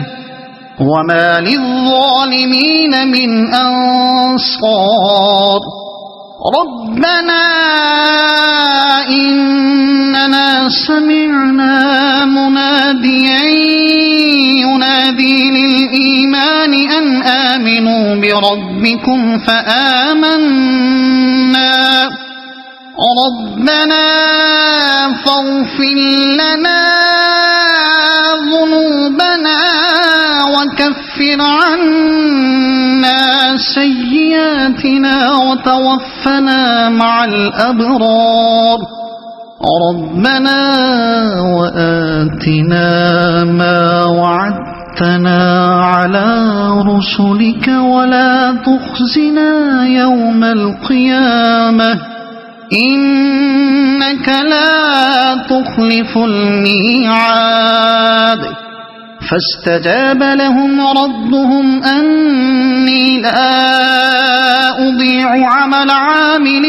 وما للظالمين من أنصار ربنا إننا سمعنا مناديا ينادي للإيمان أن آمنوا بربكم فآمنا ربنا فاغفر لنا ذنوبنا وكفر عنا سيئاتنا وتوفنا مع الأبرار ربنا وآتنا ما وعدتنا على رسلك ولا تخزنا يوم القيامة إنك لا تخلف الميعاد فاستجاب لهم ربهم أني لا أضيع عمل عامل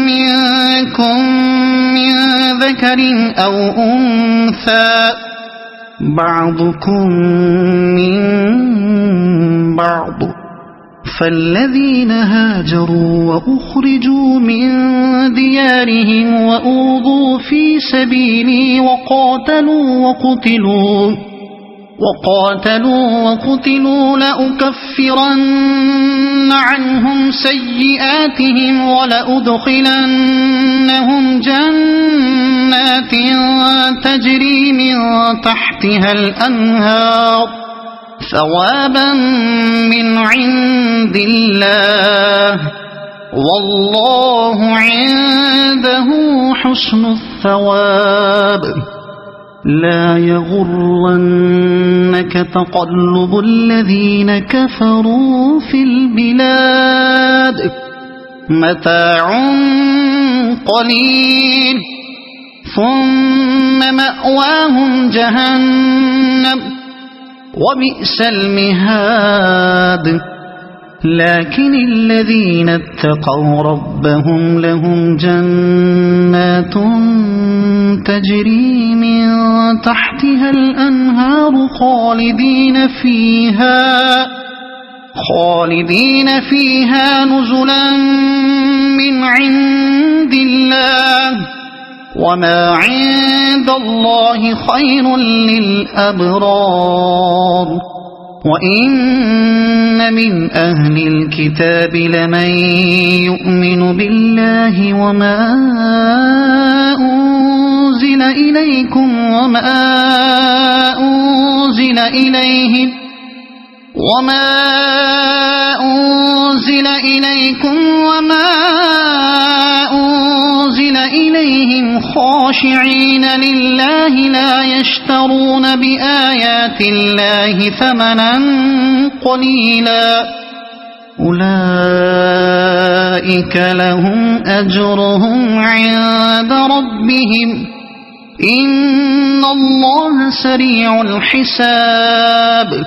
منكم من ذكر أو أنثى بعضكم من بعض فالذين هاجروا وأخرجوا من ديارهم وأوذوا في سبيلي وقاتلوا لأكفرن عنهم سيئاتهم ولأدخلنهم جنات تجري من تحتها الأنهار ثوابا من عند الله والله عنده حسن الثواب لا يغرنك تقلب الذين كفروا في البلاد متاع قليل ثم مأواهم جهنم وبئس المهاد لكن الذين اتقوا ربهم لهم جنات تجري من تحتها الأنهار خالدين فيها نزلا من عند الله وما عند الله خير للأبرار وإن من أهل الكتاب لمن يؤمن بالله وما أنزل إليكم وما أنزل إليهم خاشعين لله لا يشترون بآيات الله ثمنا قليلا أولئك لهم أجرهم عند ربهم إن الله سريع الحساب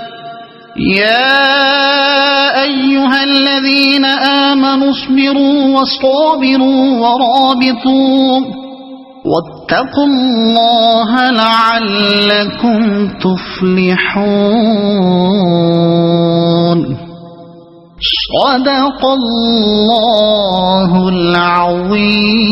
يا أيها الذين آمنوا اصبروا وصابروا ورابطوا واتقوا الله لعلكم تفلحون صدق الله العظيم.